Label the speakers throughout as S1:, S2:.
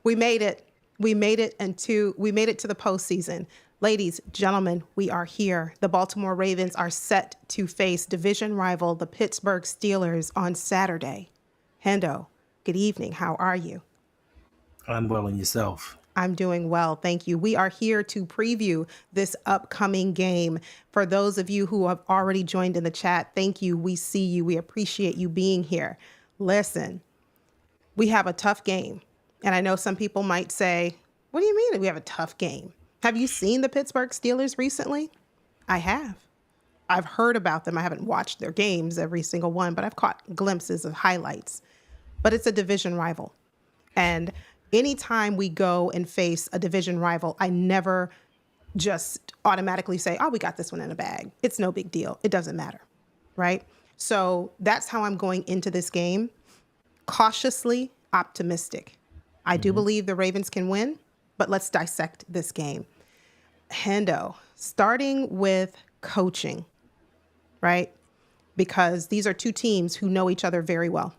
S1: We made it. We made it to the postseason. Ladies, gentlemen, we are here. The Baltimore Ravens are set to face division rival, the Pittsburgh Steelers, on Saturday. Hendo, good evening. How are you?
S2: I'm well in yourself.
S1: I'm doing well. Thank you. We are here to preview this upcoming game. For those of you who have already joined in the chat, thank you. We see you. We appreciate you being here. Listen, we have a tough game. And I know some people might say, what do you mean that we have a tough game? Have you seen the Pittsburgh Steelers recently? I have. I've heard about them. I haven't watched their games, every single one, but I've caught glimpses of highlights. But it's a division rival. And anytime we go and face a division rival, I never just automatically say, oh, we got this one in a bag. It's no big deal. It doesn't matter, right? So that's how I'm going into this game, cautiously optimistic. I do believe the Ravens can win, but let's dissect this game. Hendo, starting with coaching, right? Because these are two teams who know each other very well,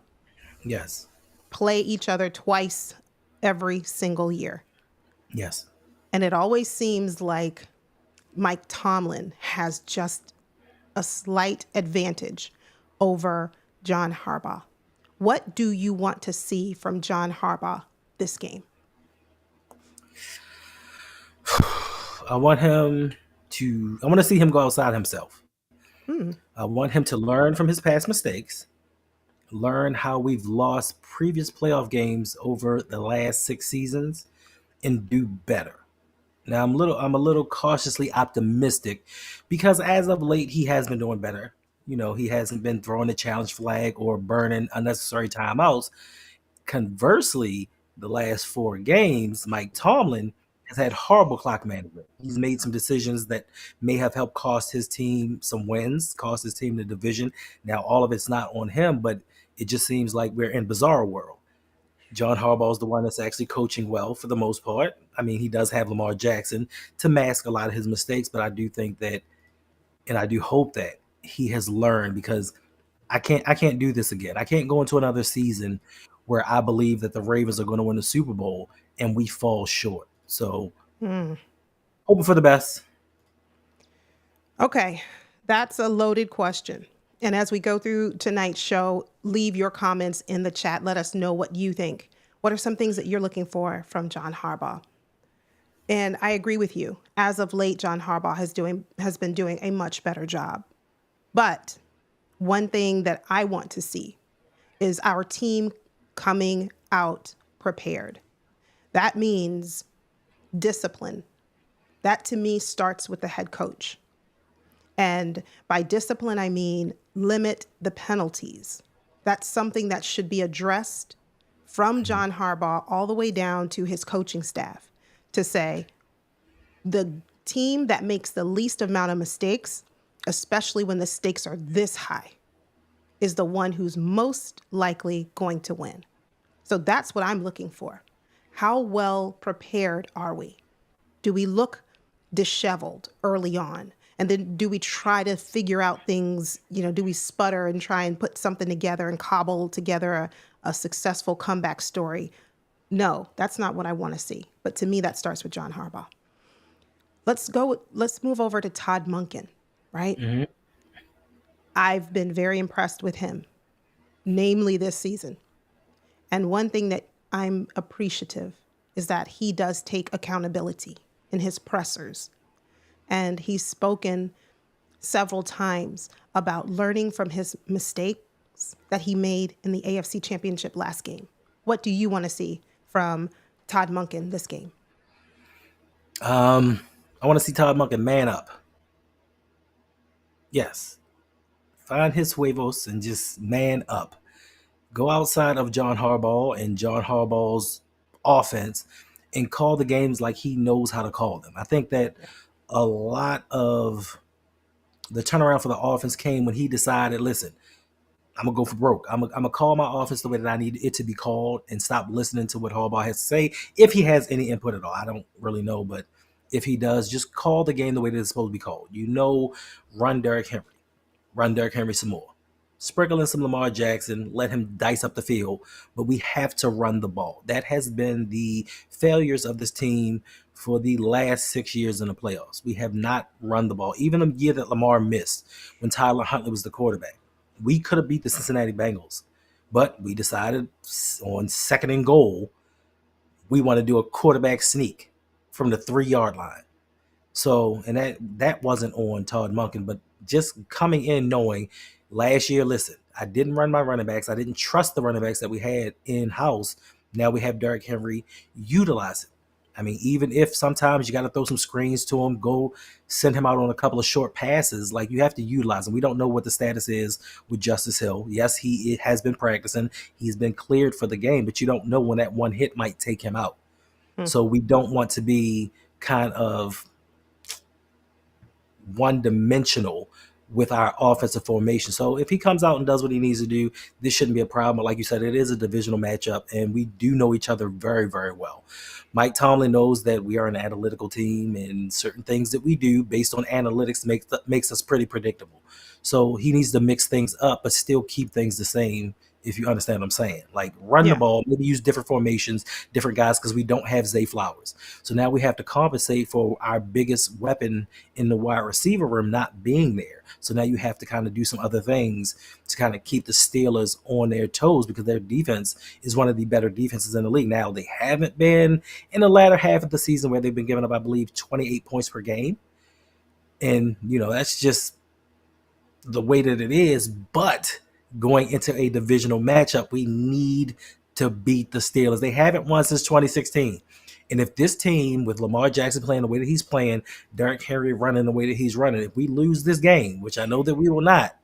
S2: Yes.
S1: play each other twice every single year.
S2: Yes.
S1: And it always seems like Mike Tomlin has just a slight advantage over John Harbaugh. What do you want to see from John Harbaugh this game?
S2: I want to see him go outside himself. I want him to learn from his past mistakes, learn how we've lost previous playoff games over the last 6 seasons, and do better. Now I'm a little cautiously optimistic because as of late he has been doing better. He hasn't been throwing the challenge flag or burning unnecessary timeouts. Conversely, the last 4 games, Mike Tomlin has had horrible clock management. He's made some decisions that may have helped cost his team some wins, cost his team the division. Now, all of it's not on him, but it just seems like we're in bizarre world. John Harbaugh is the one that's actually coaching well for the most part. I mean, he does have Lamar Jackson to mask a lot of his mistakes, but I do think that, and I do hope that he has learned because I can't do this again. I can't go into another season where I believe that the Ravens are going to win the Super Bowl and we fall short. So hoping for the best.
S1: Okay, that's a loaded question. And as we go through tonight's show, leave your comments in the chat. Let us know what you think. What are some things that you're looking for from John Harbaugh? And I agree with you. As of late, John Harbaugh has been doing a much better job. But one thing that I want to see is our team coming out prepared. That means discipline. That to me starts with the head coach. And by discipline, I mean limit the penalties. That's something that should be addressed from John Harbaugh all the way down to his coaching staff to say the team that makes the least amount of mistakes, especially when the stakes are this high, is the one who's most likely going to win. So that's what I'm looking for. How well prepared are we? Do we look disheveled early on? And then do we try to figure out things, do we sputter and try and put something together and cobble together a successful comeback story? No, that's not what I want to see. But to me, that starts with John Harbaugh. Let's move over to Todd Monken, right?
S2: Mm-hmm.
S1: I've been very impressed with him, namely this season. And one thing that I'm appreciative is that he does take accountability in his pressers. And he's spoken several times about learning from his mistakes that he made in the AFC Championship last game. What do you want to see from Todd Monken this game?
S2: I want to see Todd Monken man up. Yes. Find his huevos and just man up. Go outside of John Harbaugh and John Harbaugh's offense and call the games like he knows how to call them. I think that a lot of the turnaround for the offense came when he decided, listen, I'm going to go for broke. I'm going to call my offense the way that I need it to be called and stop listening to what Harbaugh has to say. If he has any input at all, I don't really know. But if he does, just call the game the way that it's supposed to be called. Run Derrick Henry. Run Derrick Henry some more. sprinkle in some Lamar Jackson, let him dice up the field, but we have to run the ball. That has been the failures of this team for the last 6 years in the playoffs. We have not run the ball. Even the year that Lamar missed when Tyler Huntley was the quarterback, we could have beat the Cincinnati Bengals, but we decided on second and goal, we want to do a quarterback sneak from the 3-yard line. So, and that wasn't on Todd Monken, but just coming in knowing last year, listen, I didn't run my running backs. I didn't trust the running backs that we had in-house. Now we have Derrick Henry. Utilize it. I mean, even if sometimes you got to throw some screens to him, go send him out on a couple of short passes, like you have to utilize him. We don't know what the status is with Justice Hill. Yes, he has been practicing. He's been cleared for the game, but you don't know when that one hit might take him out. So we don't want to be kind of one-dimensional with our offensive formation. So if he comes out and does what he needs to do, this shouldn't be a problem. But like you said, it is a divisional matchup, and we do know each other very, very well. Mike Tomlin knows that we are an analytical team, and certain things that we do based on analytics makes us pretty predictable. So he needs to mix things up, but still keep things the same, if you understand what I'm saying. Like run the ball, maybe use different formations, different guys, because we don't have Zay Flowers. So now we have to compensate for our biggest weapon in the wide receiver room not being there. So now you have to kind of do some other things to kind of keep the Steelers on their toes, because their defense is one of the better defenses in the league. Now, they haven't been in the latter half of the season where they've been giving up, I believe, 28 points per game. And, that's just the way that it is. But going into a divisional matchup, we need to beat the Steelers. They haven't won since 2016. And if this team, with Lamar Jackson playing the way that he's playing, Derrick Henry running the way that he's running, if we lose this game, which I know that we will not,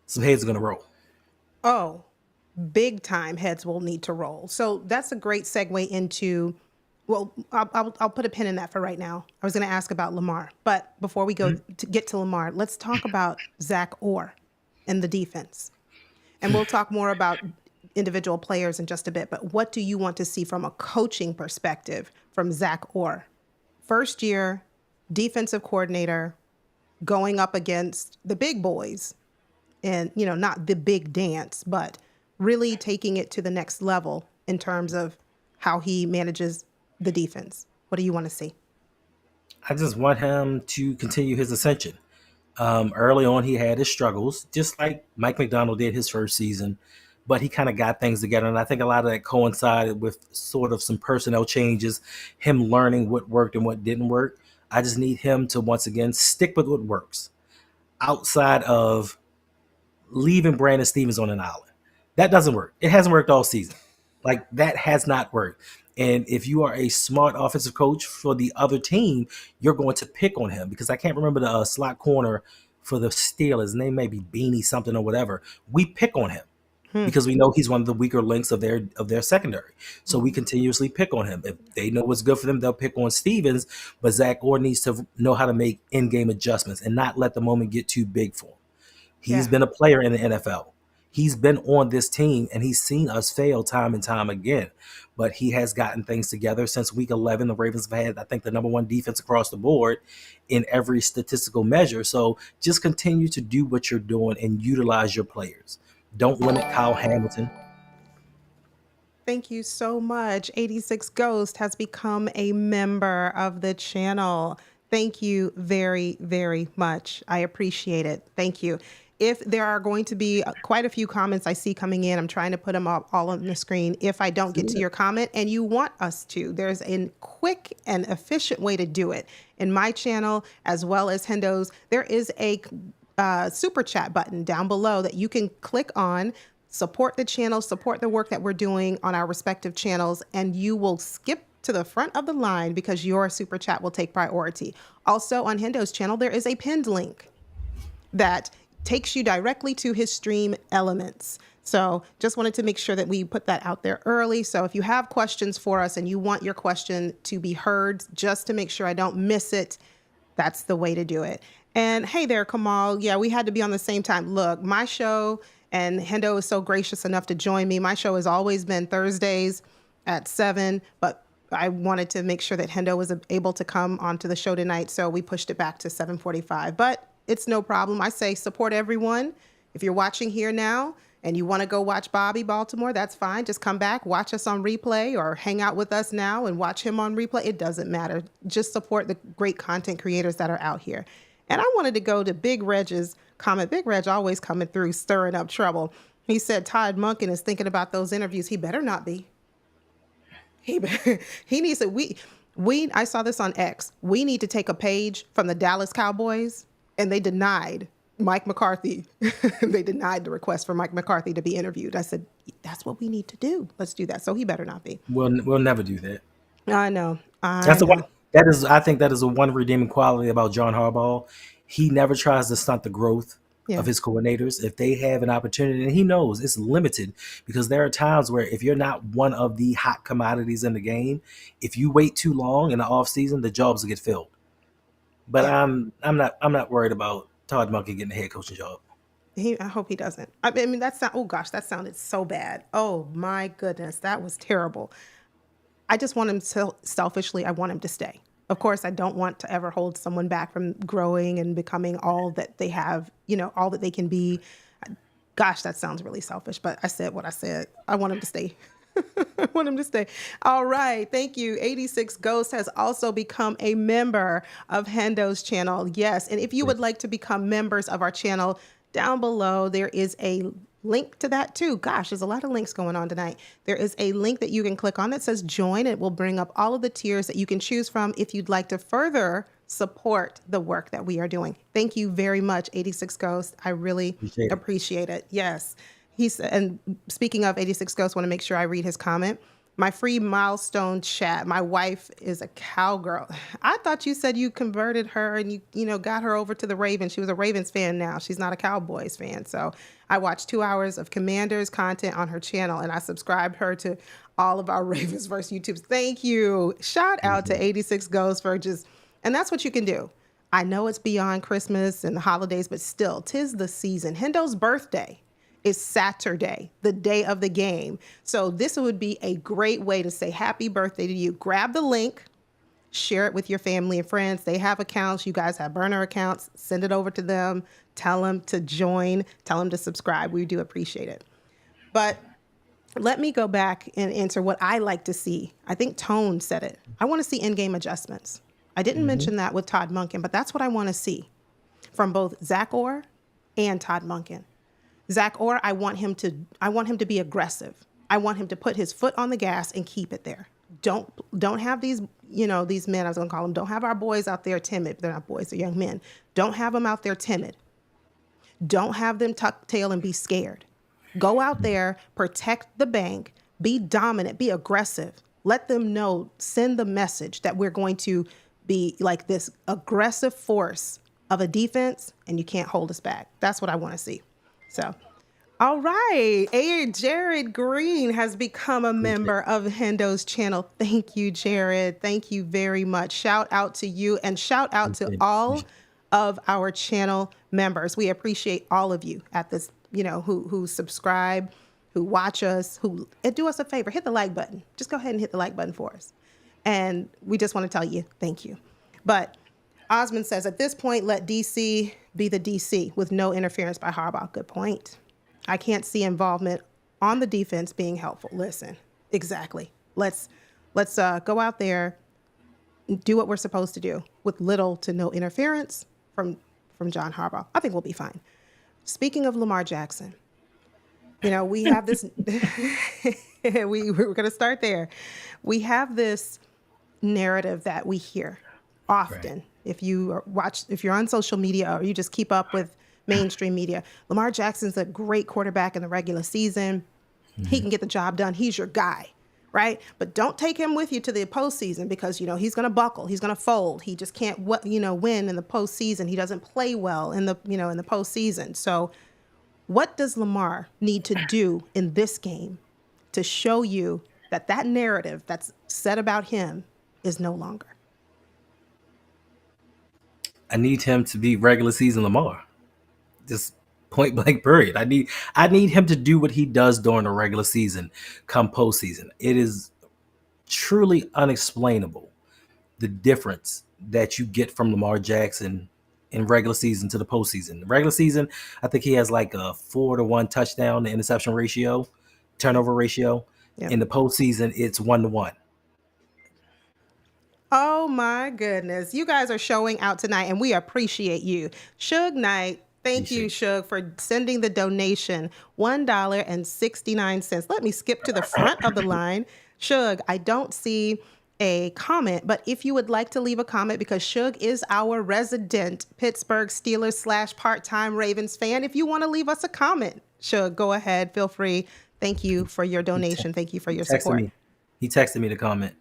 S2: some heads are going to roll.
S1: Oh, big time heads will need to roll. So that's a great segue into, well, I'll put a pin in that for right now. I was going to ask about Lamar. But before we go to get to Lamar, let's talk about Zack Orr and the defense. And we'll talk more about individual players in just a bit, but what do you want to see from a coaching perspective from Zack Orr? First year defensive coordinator going up against the big boys, and, not the big dance, but really taking it to the next level in terms of how he manages the defense. What do you want to see?
S2: I just want him to continue his ascension. Early on, he had his struggles, just like Mike McDonald did his first season, but he kind of got things together. And I think a lot of that coincided with sort of some personnel changes, him learning what worked and what didn't work. I just need him to, once again, stick with what works outside of leaving Brandon Stevens on an island. That doesn't work. It hasn't worked all season. Like, that has not worked. And if you are a smart offensive coach for the other team, you're going to pick on him, because I can't remember the slot corner for the Steelers. His name may be Beanie something or whatever. We pick on him because we know he's one of the weaker links of their secondary. So we continuously pick on him. If they know what's good for them, they'll pick on Stevens. But Zack Orr needs to know how to make in-game adjustments and not let the moment get too big for him. He's been a player in the NFL. He's been on this team, and he's seen us fail time and time again. But he has gotten things together. Since week 11, the Ravens have had, I think, the number one defense across the board in every statistical measure. So just continue to do what you're doing and utilize your players. Don't limit Kyle Hamilton.
S1: Thank you so much. 86 Ghost has become a member of the channel. Thank you very, very much. I appreciate it. Thank you. If there are going to be quite a few comments I see coming in, I'm trying to put them all on the screen. If I don't get to your comment and you want us to, there's a quick and efficient way to do it. In my channel, as well as Hendo's, there is a super chat button down below that you can click on, support the channel, support the work that we're doing on our respective channels, and you will skip to the front of the line because your super chat will take priority. Also on Hendo's channel, there is a pinned link that takes you directly to his stream elements. So just wanted to make sure that we put that out there early. So if you have questions for us and you want your question to be heard, just to make sure I don't miss it, that's the way to do it. And hey there, Kamal. Yeah, we had to be on the same time. Look, my show, and Hendo is so gracious enough to join me. My show has always been Thursdays at 7, but I wanted to make sure that Hendo was able to come onto the show tonight, so we pushed it back to 7:45. But it's no problem. I say support everyone. If you're watching here now and you want to go watch Bobby Baltimore, that's fine. Just come back, watch us on replay, or hang out with us now and watch him on replay. It doesn't matter. Just support the great content creators that are out here. And I wanted to go to Big Reg's comment. Big Reg always coming through, stirring up trouble. He said Todd Monken is thinking about those interviews. He better not be. He needs to. I saw this on X. We need to take a page from the Dallas Cowboys, and they denied Mike McCarthy. They denied the request for Mike McCarthy to be interviewed. I said, that's what we need to do. Let's do that. So he better not be.
S2: We'll never do that.
S1: I know.
S2: I think that is the one redeeming quality about John Harbaugh. He never tries to stunt the growth of his coordinators. If they have an opportunity, and he knows it's limited, because there are times where if you're not one of the hot commodities in the game, if you wait too long in the offseason, the jobs will get filled. But I'm not worried about Todd Monken getting a head coaching job.
S1: I hope he doesn't. I mean, that sounded so bad. Oh my goodness, that was terrible. I just want him selfishly, I want him to stay. Of course, I don't want to ever hold someone back from growing and becoming all that they have, all that they can be. Gosh, that sounds really selfish, but I said what I said. I want him to stay. I want him to stay. All right. Thank you. 86 Ghost has also become a member of Hendo's channel. Yes. And if you would like to become members of our channel, down below, there is a link to that too. Gosh, there's a lot of links going on tonight. There is a link that you can click on that says join. It will bring up all of the tiers that you can choose from if you'd like to further support the work that we are doing. Thank you very much, 86 Ghost. I really appreciate it. Yes. And speaking of 86 Ghost, want to make sure I read his comment. My free milestone chat. My wife is a cowgirl. I thought you said you converted her and you got her over to the Ravens. She was a Ravens fan now. She's not a Cowboys fan. So I watched 2 hours of Commanders content on her channel, and I subscribed her to all of our Ravens versus YouTubes. Thank you. Shout out to 86 Ghost for and that's what you can do. I know it's beyond Christmas and the holidays, but still, 'tis the season. Hendo's birthday is Saturday, the day of the game. So this would be a great way to say happy birthday to you. Grab the link, share it with your family and friends. They have accounts. You guys have burner accounts. Send it over to them. Tell them to join. Tell them to subscribe. We do appreciate it. But let me go back and answer what I like to see. I think Tone said it. I want to see in-game adjustments. I didn't mention that with Todd Monken, but that's what I want to see from both Zack Orr and Todd Monken. Zack Orr, I want him to be aggressive. I want him to put his foot on the gas and keep it there. Don't have these men, I was going to call them, don't have our boys out there timid. They're not boys, they're young men. Don't have them out there timid. Don't have them tuck tail and be scared. Go out there, protect the bank, be dominant, be aggressive. Let them know, send the message that we're going to be like this aggressive force of a defense, and you can't hold us back. That's what I want to see. So, all right. Jared Green has become a member of Hendo's channel. Thank you, Jared. Thank you very much. Shout out to you, and shout out to all of our channel members. We appreciate all of you at this, who subscribe, who watch us, and do us a favor, hit the like button. Just go ahead and hit the like button for us. And we just want to tell you, thank you. But Osmond says, at this point, let DC be the DC with no interference by Harbaugh. Good point. I can't see involvement on the defense being helpful. Listen, exactly. Let's go out there and do what we're supposed to do with little to no interference from John Harbaugh. I think we'll be fine. Speaking of Lamar Jackson, we have this, we're going to start there. We have this narrative that we hear often. Right. If you're on social media or you just keep up with mainstream media, Lamar Jackson's a great quarterback in the regular season. Mm-hmm. He can get the job done. He's your guy, right? But don't take him with you to the postseason because, he's going to buckle. He's going to fold. He just can't, win in the postseason. He doesn't play well in the postseason. So what does Lamar need to do in this game to show you that narrative that's said about him is no longer?
S2: I need him to be regular season Lamar. Just point blank period. I need him to do what he does during the regular season come postseason. It is truly unexplainable the difference that you get from Lamar Jackson in regular season to the postseason. The regular season, I think he has like a 4-to-1 touchdown to interception ratio, turnover ratio.
S1: Yep.
S2: In the postseason, it's 1-to-1.
S1: Oh my goodness. You guys are showing out tonight and we appreciate you. Suge Knight, thank you, Suge, for sending the donation, $1.69. Let me skip to the front of the line. Suge, I don't see a comment, but if you would like to leave a comment, because Suge is our resident Pittsburgh Steelers / part-time Ravens fan, if you want to leave us a comment, Suge, go ahead, feel free. Thank you for your donation. Thank you for your support.
S2: He texted me to comment.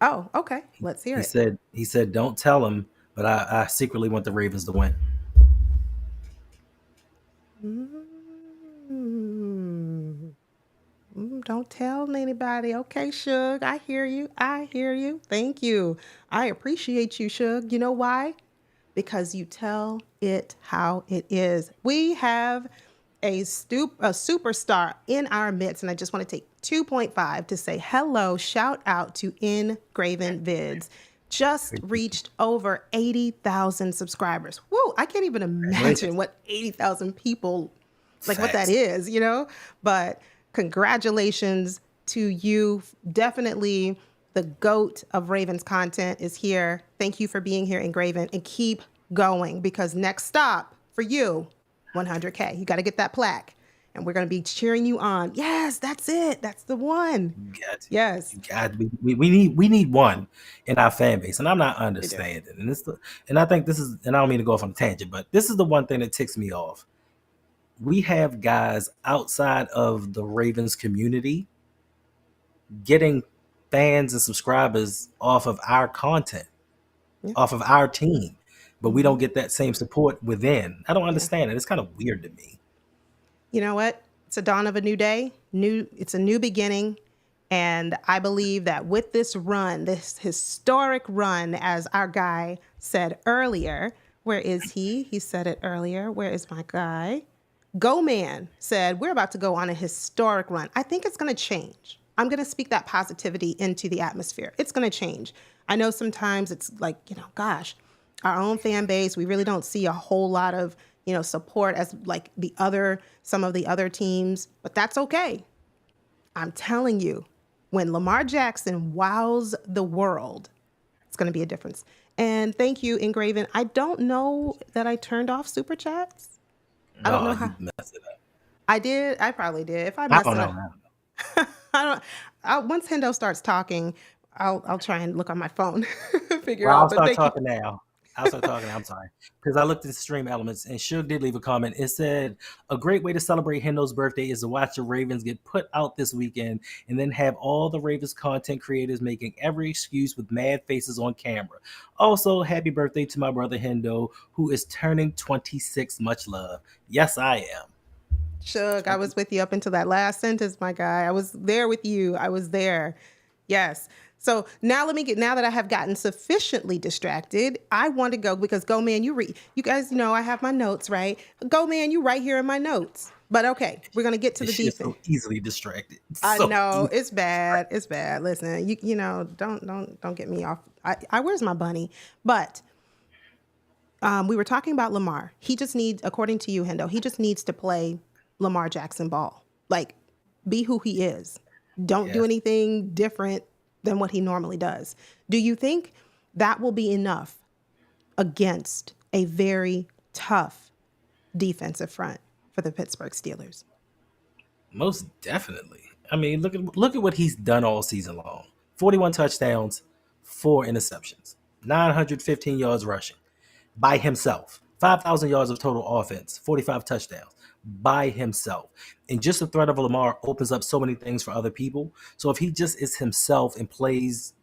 S1: Oh, okay. Let's hear it.
S2: He said, don't tell him, but I secretly want the Ravens to win.
S1: Don't tell anybody. Okay, Suge. I hear you. Thank you. I appreciate you, Suge. You know why? Because you tell it how it is. We have a superstar in our midst, and I just want to take 2.5 to say hello. Shout out to Engraven Vids. Just reached over 80,000 subscribers. Woo! I can't even imagine what 80,000 people, like what that is, But congratulations to you. Definitely the GOAT of Ravens content is here. Thank you for being here, Engraven, and keep going, because next stop for you, 100K. You got to get that plaque, and we're going to be cheering you on. Yes, that's it. That's the one. Yes.
S2: We need one in our fan base, and I'm not understanding. And I think this is, and I don't mean to go off on a tangent, but this is the one thing that ticks me off. We have guys outside of the Ravens community getting fans and subscribers off of our content, off of our team, but we don't get that same support within. I don't understand it. It's kind of weird to me.
S1: You know what? It's a dawn of a new day. It's a new beginning. And I believe that with this run, this historic run, as our guy said earlier, where is he? He said it earlier. Where is my guy? Go Man said, we're about to go on a historic run. I think it's going to change. I'm going to speak that positivity into the atmosphere. It's going to change. I know sometimes it's like, gosh, our own fan base, we really don't see a whole lot of, support as like some of the other teams, but that's okay. I'm telling you, when Lamar Jackson wows the world, it's going to be a difference. And thank you, Engraven. I don't know that I turned off super chats. I don't know how.
S2: You messed it up.
S1: I did. I probably did. If I messed it up, I don't. Once Hendo starts talking, I'll try and look on my phone, figure out.
S2: I'll start talking now. I'm sorry. Because I looked at stream elements, and Suge did leave a comment. It said, a great way to celebrate Hendo's birthday is to watch the Ravens get put out this weekend and then have all the Ravens content creators making every excuse with mad faces on camera. Also, happy birthday to my brother Hendo, who is turning 26. Much love. Yes, I am.
S1: Suge, I was with you up until that last sentence, my guy. I was there with you. I was there. Yes. So now now that I have gotten sufficiently distracted, I want to go, because Go Man, you guys know I have my notes, right? Go Man, you right here in my notes. But okay, we're going to get to the defense.
S2: So easily distracted.
S1: I know, it's bad. It's bad. Listen, don't get me off. Where's my bunny? But we were talking about Lamar. He just needs, according to you, Hendo, he just needs to play Lamar Jackson ball. Like, be who he is. Don't do anything different than what he normally does. Do you think that will be enough against a very tough defensive front for the Pittsburgh Steelers?
S2: Most definitely. I mean, look at what he's done all season long. 41 touchdowns, 4 interceptions, 915 yards rushing by himself, 5,000 yards of total offense, 45 touchdowns by himself. And just the threat of Lamar opens up so many things for other people. So if he just is himself and plays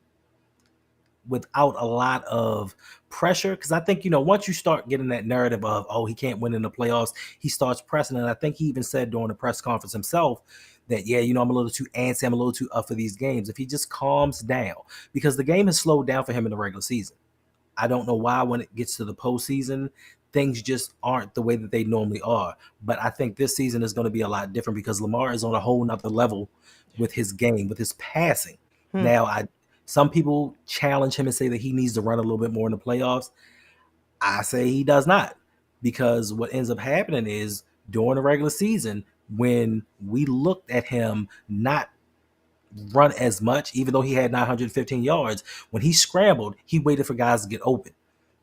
S2: without a lot of pressure, because I think, once you start getting that narrative of, oh, he can't win in the playoffs, he starts pressing. And I think he even said during the press conference himself that, I'm a little too antsy, I'm a little too up for these games. If he just calms down, because the game has slowed down for him in the regular season. I don't know why when it gets to the postseason, things just aren't the way that they normally are. But I think this season is going to be a lot different because Lamar is on a whole nother level with his game, with his passing. Now, some people challenge him and say that he needs to run a little bit more in the playoffs. I say he does not, because what ends up happening is during the regular season, when we looked at him not run as much, even though he had 915 yards, when he scrambled, he waited for guys to get open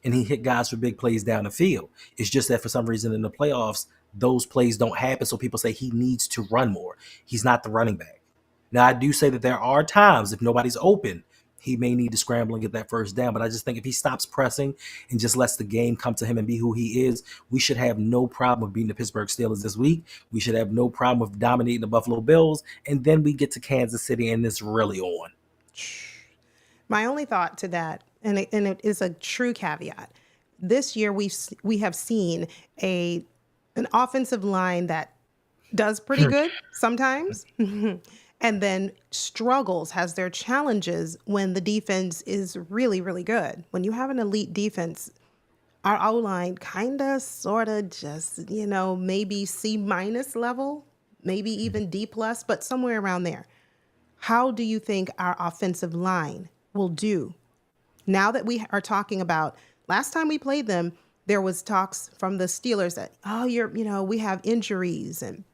S2: and he hit guys for big plays down the field. It's just that for some reason in the playoffs, those plays don't happen. So people say he needs to run more. He's not the running back. Now, I do say that there are times if nobody's open, he may need to scramble and get that first down. But I just think if he stops pressing and just lets the game come to him and be who he is, we should have no problem with beating the Pittsburgh Steelers this week. We should have no problem with dominating the Buffalo Bills. And then we get to Kansas City and it's really on.
S1: My only thought to that, and it is a true caveat, this year we have seen an offensive line that does pretty good sometimes. And then struggles, has their challenges when the defense is really, really good. When you have an elite defense, our O-line kind of, sort of just, maybe C- level, maybe even D+, but somewhere around there. How do you think our offensive line will do? Now that we are talking about, last time we played them, there was talks from the Steelers that, we have injuries and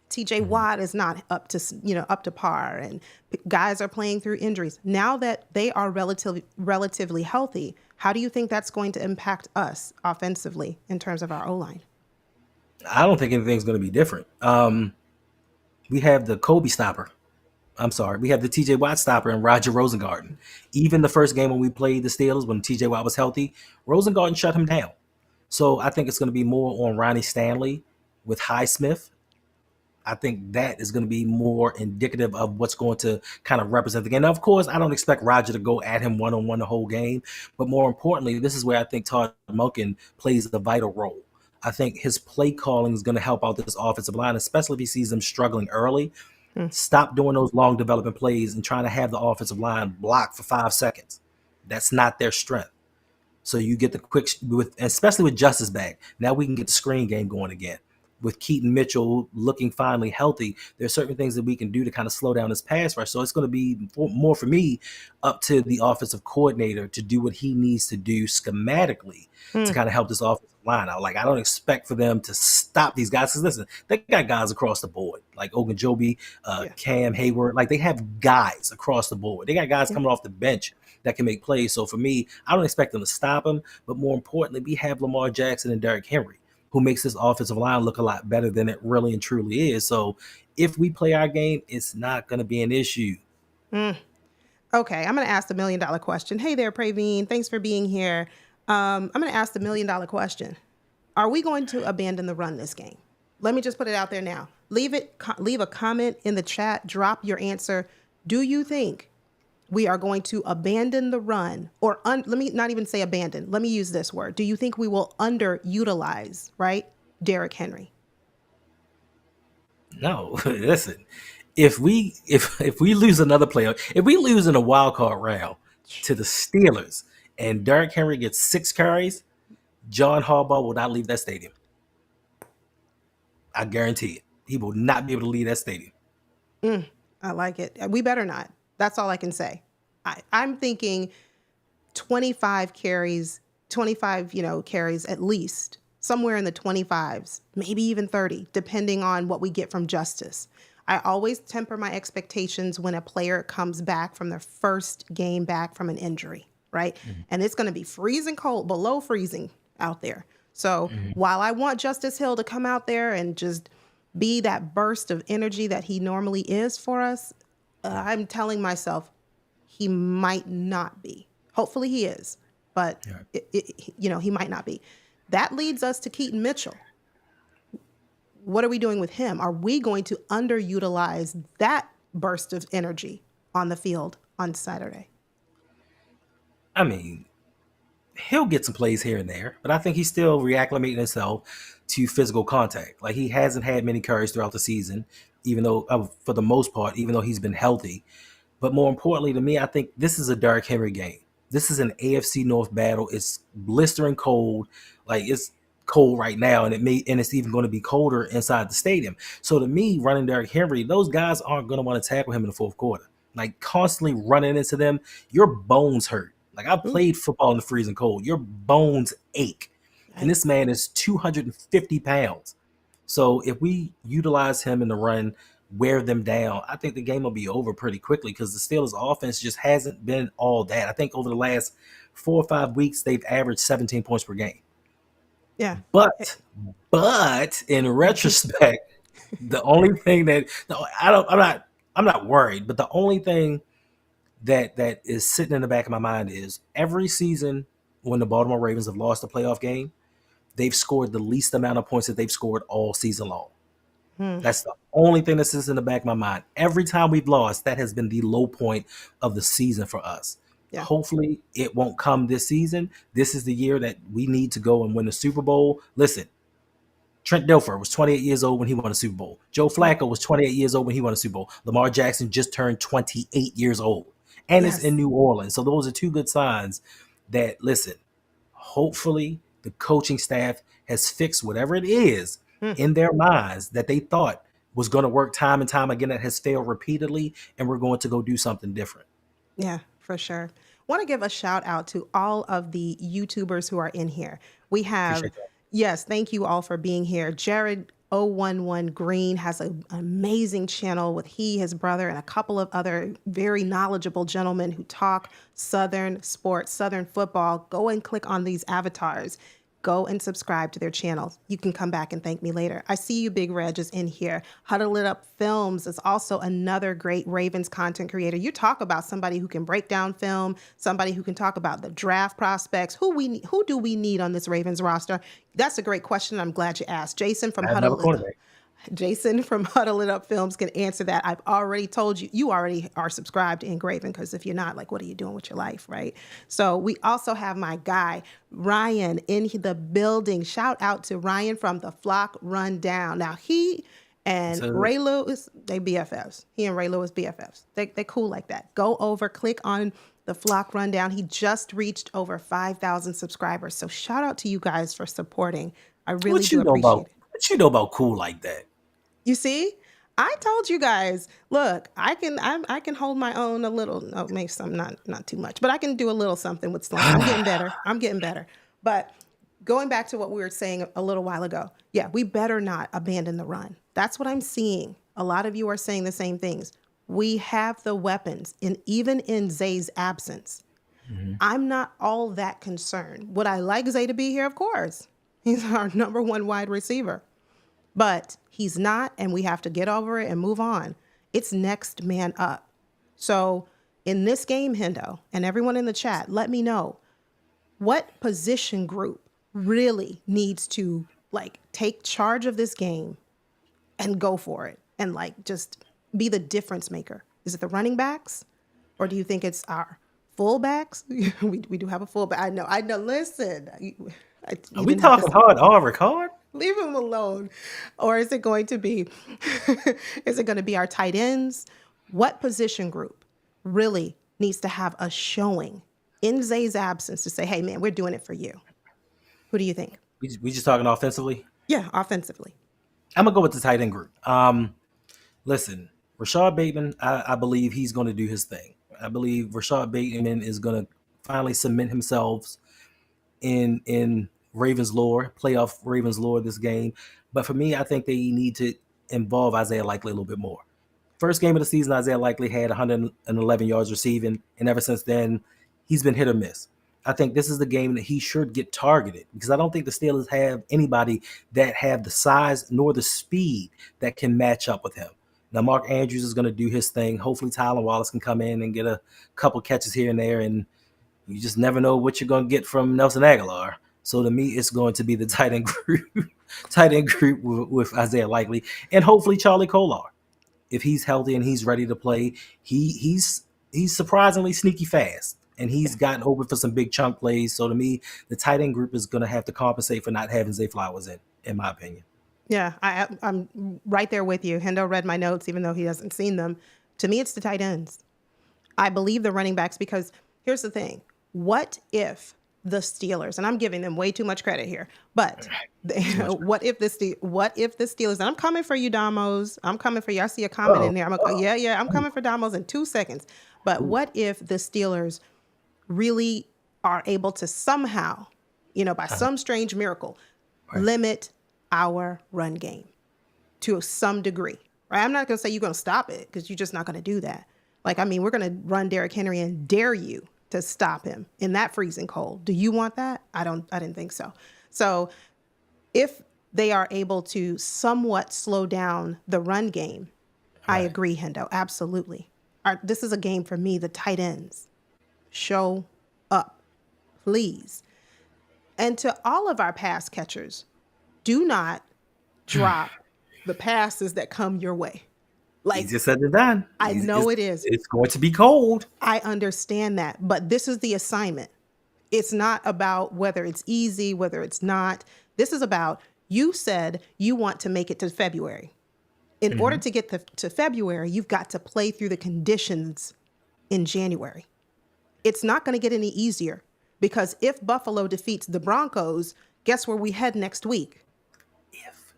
S1: TJ Watt is not up to par, and guys are playing through injuries. Now that they are relatively healthy, how do you think that's going to impact us offensively in terms of our O-line?
S2: I don't think anything's going to be different. We have the Kobe stopper. We have the TJ Watt stopper and Roger Rosengarten. Even the first game when we played the Steelers, when TJ Watt was healthy, Rosengarten shut him down. So I think it's going to be more on Ronnie Stanley with Highsmith. I think that is going to be more indicative of what's going to kind of represent the game. Now, of course, I don't expect Roger to go at him one-on-one the whole game. But more importantly, this is where I think Todd Monken plays a vital role. I think his play calling is going to help out this offensive line, especially if he sees them struggling early. Stop doing those long development plays and trying to have the offensive line block for 5 seconds. That's not their strength. So you get the quick, especially with Justice back. Now we can get the screen game going again. With Keaton Mitchell looking finally healthy, there's certain things that we can do to kind of slow down this pass rush. So it's going to be more for me up to the offensive coordinator to do what he needs to do schematically to kind of help this offensive line out. Like, I don't expect for them to stop these guys. Because listen, they got guys across the board, like Ogunjobi, Cam Hayward. Like, they have guys across the board. They got guys coming off the bench that can make plays. So for me, I don't expect them to stop him. But more importantly, we have Lamar Jackson and Derrick Henry, who makes this offensive line look a lot better than it really and truly is. So if we play our game, it's not going to be an issue.
S1: Okay, I'm going to ask the $1 million question. Hey there, Praveen. Thanks for being here. I'm going to ask the $1 million question. Are we going to abandon the run this game? Let me just put it out there now. Leave a comment in the chat. Drop your answer. Do you think we are going to abandon the run, or let me not even say abandon. Let me use this word. Do you think we will underutilize, Derrick Henry?
S2: No, listen. If we lose another playoff, if we lose in a wild card round to the Steelers and Derrick Henry gets 6 carries, John Harbaugh will not leave that stadium. I guarantee it. He will not be able to leave that stadium.
S1: I like it. We better not. That's all I can say. I'm thinking 25 carries, carries at least, somewhere in the 25s, maybe even 30, depending on what we get from Justice. I always temper my expectations when a player comes back from their first game back from an injury, right? And it's going to be freezing cold, below freezing out there. So while I want Justice Hill to come out there and just be that burst of energy that he normally is for us, I'm telling myself he might not be. Hopefully he is, but he might not be. That leads us to Keaton Mitchell. What are we doing with him? Are we going to underutilize that burst of energy on the field on Saturday?
S2: I mean, he'll get some plays here and there, but I think he's still reacclimating himself to physical contact. Like, he hasn't had many carries throughout the season, even though, for the most part, even though he's been healthy. But more importantly to me, I think this is a Derrick Henry game. This is an AFC North battle. It's blistering cold. Like, it's cold right now, and it's even going to be colder inside the stadium. So to me, running Derrick Henry, those guys aren't going to want to tackle him in the fourth quarter. Like, constantly running into them, your bones hurt. Like, I've
S1: Ooh,
S2: played football in the freezing cold. Your bones ache. And this
S1: yikes.
S2: man is 250 pounds. So if we utilize him in the run, wear them down, I think the game will be over pretty quickly because the Steelers offense just hasn't been all that. I think over the last 4 or 5 weeks, they've averaged 17 points per game.
S1: Yeah.
S2: But in retrospect, the only thing that no, I'm not worried, but the only thing that is sitting in the back of my mind is every season when the Baltimore Ravens have lost a playoff game, they've scored the least amount of points that they've scored all season long.
S1: Hmm.
S2: That's the only thing that sits in the back of my mind. Every time we've lost, that has been the low point of the season for us.
S1: Yeah.
S2: Hopefully, it won't come this season. This is the year that we need to go and win the Super Bowl. Listen, Trent Dilfer was 28 years old when he won a Super Bowl. Joe Flacco was 28 years old when he won a Super Bowl. Lamar Jackson just turned 28 years old. And it's in
S1: Yes.
S2: New Orleans. So those are two good signs that, listen, hopefully the coaching staff has fixed whatever it is
S1: Hmm.
S2: in their minds that they thought was going to work time and time again that has failed repeatedly, and we're going to go do something different.
S1: Yeah, for sure. Want to give a shout out to all of the YouTubers who are in here. We have,
S2: Appreciate that.
S1: yes, thank you all for being here. Jared 011 Green has an amazing channel with his brother, and a couple of other very knowledgeable gentlemen who talk Southern sports, Southern football. Go and click on these avatars. Go and subscribe to their channels. You can come back and thank me later. I see you, Big Reg, is in here. Huddle It Up Films is also another great Ravens content creator. You talk about somebody who can break down film, somebody who can talk about the draft prospects. Who do we need on this Ravens roster? That's a great question. I'm glad you asked.
S2: I have another cornerback.
S1: Jason from Huddle It Up Films can answer that. I've already told you, you already are subscribed to Engraven, because if you're not, like, what are you doing with your life, right? So we also have my guy, Ryan, in the building. Shout out to Ryan from the Flock Rundown. Now, he and
S2: So
S1: Ray Lewis, they BFFs. He and Ray Lewis BFFs. They cool like that. Go over, click on the Flock Rundown. He just reached over 5,000 subscribers. So shout out to you guys for supporting. I really
S2: what
S1: do
S2: you know
S1: appreciate
S2: about
S1: it.
S2: what you know about cool like that?
S1: You see, I told you guys, look, I can hold my own a little. No, maybe some, not too much, but I can do a little something with slang. I'm getting better. I'm getting better. But going back to what we were saying a little while ago, yeah, we better not abandon the run. That's what I'm seeing. A lot of you are saying the same things. We have the weapons, and even in Zay's absence, I'm not all that concerned. Would I like Zay to be here? Of course. He's our number one wide receiver. But he's not, and we have to get over it and move on. It's next man up. So in this game, Hendo, and everyone in the chat, let me know what position group really needs to, like, take charge of this game and go for it and, like, just be the difference maker. Is it the running backs, or do you think it's our fullbacks? we do have a fullback. I know. Listen, you
S2: Are we
S1: didn't have to
S2: talking hard all record?
S1: leave him alone. Or is it going to be our tight ends? What position group really needs to have a showing in Zay's absence to say, hey man, we're doing it for you? Who do you think?
S2: We just talking offensively?
S1: Yeah, offensively.
S2: I'm gonna go with the tight end group. Listen, Rashad Bateman, I believe he's going to do his thing. I believe Rashad Bateman is going to finally cement himself in Ravens lore, playoff Ravens lore this game. But for me, I think they need to involve Isaiah Likely a little bit more. First game of the season, Isaiah Likely had 111 yards receiving, and ever since then, he's been hit or miss. I think this is the game that he should get targeted, because I don't think the Steelers have anybody that have the size nor the speed that can match up with him. Now, Mark Andrews is going to do his thing. Hopefully, Tyler Wallace can come in and get a couple catches here and there, and you just never know what you're going to get from Nelson Aguilar. So to me, it's going to be the tight end group with Isaiah Likely, and hopefully Charlie Kolar. If he's healthy and he's ready to play, he's surprisingly sneaky fast, and he's gotten open for some big chunk plays. So to me, the tight end group is going to have to compensate for not having Zay Flowers in my opinion.
S1: Yeah, I'm right there with you. Hendo read my notes, even though he hasn't seen them. To me, it's the tight ends. I believe the running backs, because here's the thing. What if the Steelers, and I'm giving them way too much credit here, but what if the Steelers, and I'm coming for you, Damos. I'm coming for you. I see a comment in there. I'm coming for Damos in 2 seconds. But what if the Steelers really are able to somehow, by some strange miracle,
S2: Right.
S1: limit our run game to some degree, right? I'm not going to say you're going to stop it because you're just not going to do that. Like, I mean, we're going to run Derrick Henry and dare you to stop him in that freezing cold. Do you want that? I didn't think so. So if they are able to somewhat slow down the run game, I
S2: Right.
S1: agree, Hendo. Absolutely. This is a game for me, the tight ends. Show up, please. And to all of our pass catchers, do not drop the passes that come your way. Like,
S2: Easier said than done.
S1: I know it is.
S2: It's going to be cold.
S1: I understand that, but this is the assignment. It's not about whether it's easy, whether it's not. This is about, you said you want to make it to February. In order to get to February, you've got to play through the conditions in January. It's not going to get any easier because if Buffalo defeats the Broncos, guess where we head next week?
S2: If.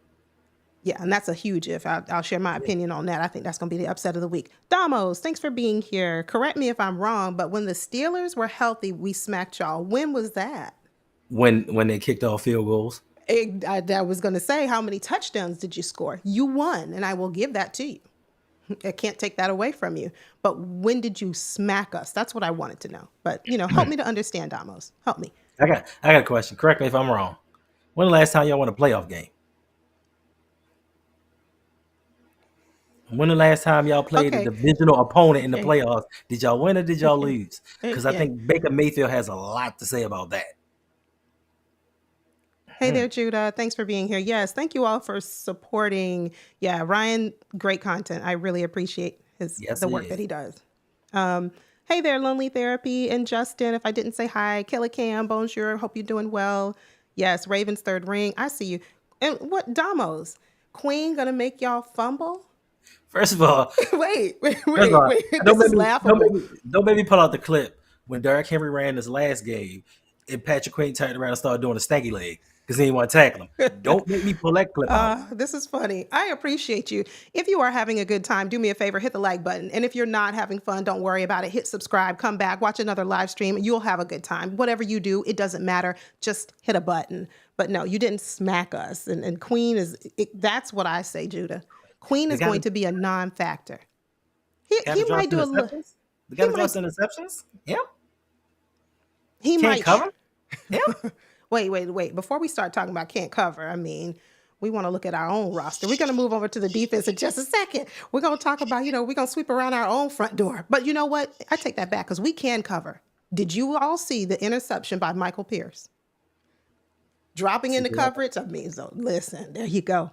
S1: Yeah, and that's a huge if. I'll share my opinion on that. I think that's going to be the upset of the week. Damos, thanks for being here. Correct me if I'm wrong, but when the Steelers were healthy, we smacked y'all. When was that?
S2: When they kicked off field goals.
S1: I was going to say, how many touchdowns did you score? You won, and I will give that to you. I can't take that away from you. But when did you smack us? That's what I wanted to know. But, help me to understand, Damos. Help me.
S2: I got a question. Correct me if I'm wrong. When the last time y'all won a playoff game? When the last time y'all played a divisional opponent in the playoffs? Did y'all win or did y'all lose? Because I think Baker Mayfield has a lot to say about that.
S1: Hey there, Judah. Thanks for being here. Yes, thank you all for supporting. Yeah, Ryan, great content. I really appreciate the work that he does. Hey there, Lonely Therapy and Justin. If I didn't say hi, Killer Cam, Bonjour. Hope you're doing well. Yes, Ravens third ring. I see you. And what, Damos? Queen gonna make y'all fumble?
S2: First of all,
S1: wait. This
S2: don't
S1: is laughable.
S2: Don't make me pull out the clip when Derrick Henry ran his last game and Patrick Queen turned around and started doing a stanky leg because he didn't want to tackle him. Don't make me pull that clip out.
S1: This is funny. I appreciate you. If you are having a good time, do me a favor, hit the like button. And if you're not having fun, don't worry about it. Hit subscribe, come back, watch another live stream, and you'll have a good time. Whatever you do, it doesn't matter. Just hit a button. But no, you didn't smack us. And Queen that's what I say, Judah. Queen is going to be a non-factor. He might do a little.
S2: The guy that throws interceptions? Yeah.
S1: He might
S2: cover? Yeah.
S1: Wait. Before we start talking about can't cover, I mean, we want to look at our own roster. We're going to move over to the defense in just a second. We're going to talk about, we're going to sweep around our own front door. But you know what? I take that back because we can cover. Did you all see the interception by Michael Pierce? Dropping into coverage? I mean, so listen, there you go.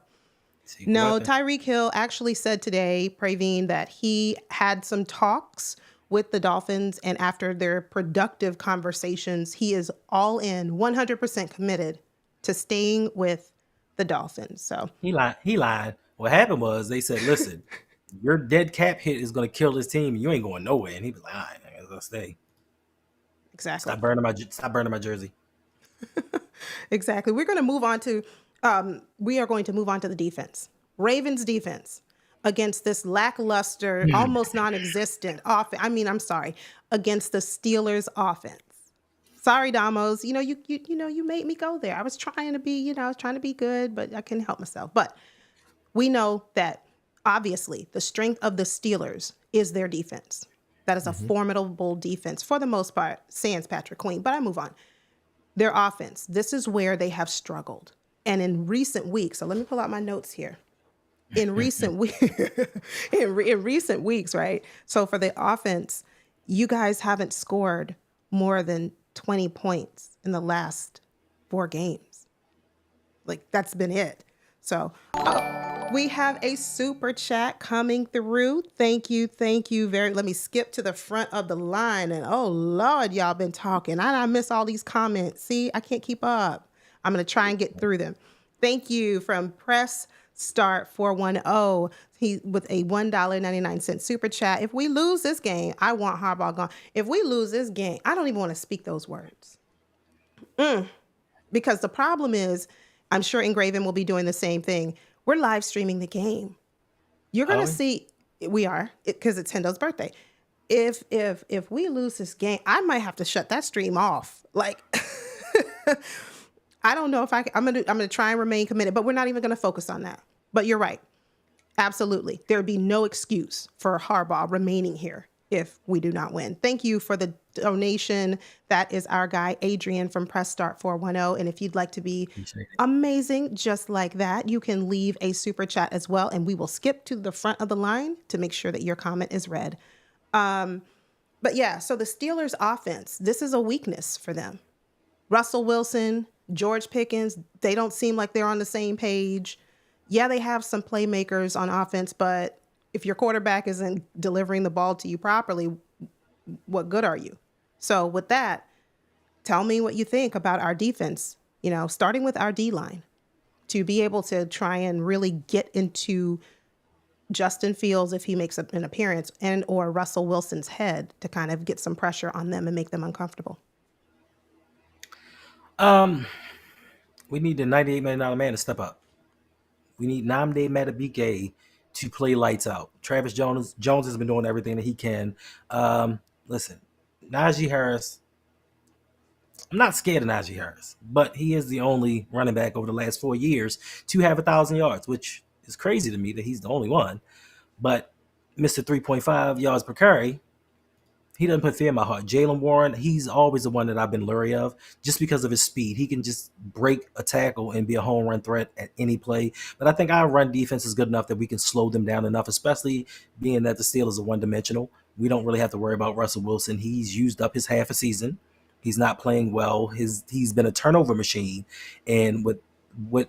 S1: No, Tyreek Hill actually said today, Praveen, that he had some talks with the Dolphins, and after their productive conversations, he is all in, 100% committed to staying with the Dolphins. So
S2: he lied. What happened was they said, "Listen, your dead cap hit is going to kill this team, and you ain't going nowhere." And he was like, "All right, I guess I'll stay."
S1: Exactly.
S2: Stop burning my jersey.
S1: Exactly. We're going to move on to. We are going to move on to the defense. Ravens defense against this lackluster, almost non-existent offense. Against the Steelers offense. Sorry, Damos. You made me go there. I was trying to be good, but I couldn't help myself. But we know that obviously the strength of the Steelers is their defense. That is a formidable defense for the most part, sans Patrick Queen. But I move on. Their offense. This is where they have struggled. And in recent weeks, so let me pull out my notes here. In recent weeks, right? So for the offense, you guys haven't scored more than 20 points in the last 4 games. Like, that's been it. So we have a super chat coming through. Thank you. Let me skip to the front of the line. And oh, Lord, y'all been talking. I miss all these comments. See, I can't keep up. I'm going to try and get through them. Thank you from Press Start 410. He with a $1.99 super chat. If we lose this game, I want Harbaugh gone. If we lose this game, I don't even want to speak those words. Because the problem is, I'm sure Engraven will be doing the same thing. We're live streaming the game. You're going to see, we are, because it's Hendo's birthday. if we lose this game, I might have to shut that stream off. Like, I don't know if I'm gonna try and remain committed, but we're not even gonna focus on that. But you're right. Absolutely. There'd be no excuse for Harbaugh remaining here if we do not win. Thank you for the donation. That is our guy, Adrian from Press Start 410. And if you'd like to be amazing just like that, you can leave a super chat as well. And we will skip to the front of the line to make sure that your comment is read. But yeah, so the Steelers offense, this is a weakness for them. Russell Wilson, George Pickens, they don't seem like they're on the same page. Yeah, they have some playmakers on offense, but if your quarterback isn't delivering the ball to you properly, what good are you? So with that, tell me what you think about our defense, starting with our D-line, to be able to try and really get into Justin Fields, if he makes an appearance, and or Russell Wilson's head to kind of get some pressure on them and make them uncomfortable.
S2: We need the $98 million man to step up. We need Nnamdi Madubuike to play lights out. Travis Jones has been doing everything that he can. Listen, Najee Harris, I'm not scared of Najee Harris, but he is the only running back over the last 4 years to have 1,000 yards, which is crazy to me that he's the only one. But Mr. 3.5 yards per carry, he doesn't put fear in my heart. Jaylen Warren, he's always the one that I've been leery of just because of his speed. He can just break a tackle and be a home run threat at any play. But I think our run defense is good enough that we can slow them down enough, especially being that the Steelers are one-dimensional. We don't really have to worry about Russell Wilson. He's used up his half a season. He's not playing well. He's been a turnover machine. And what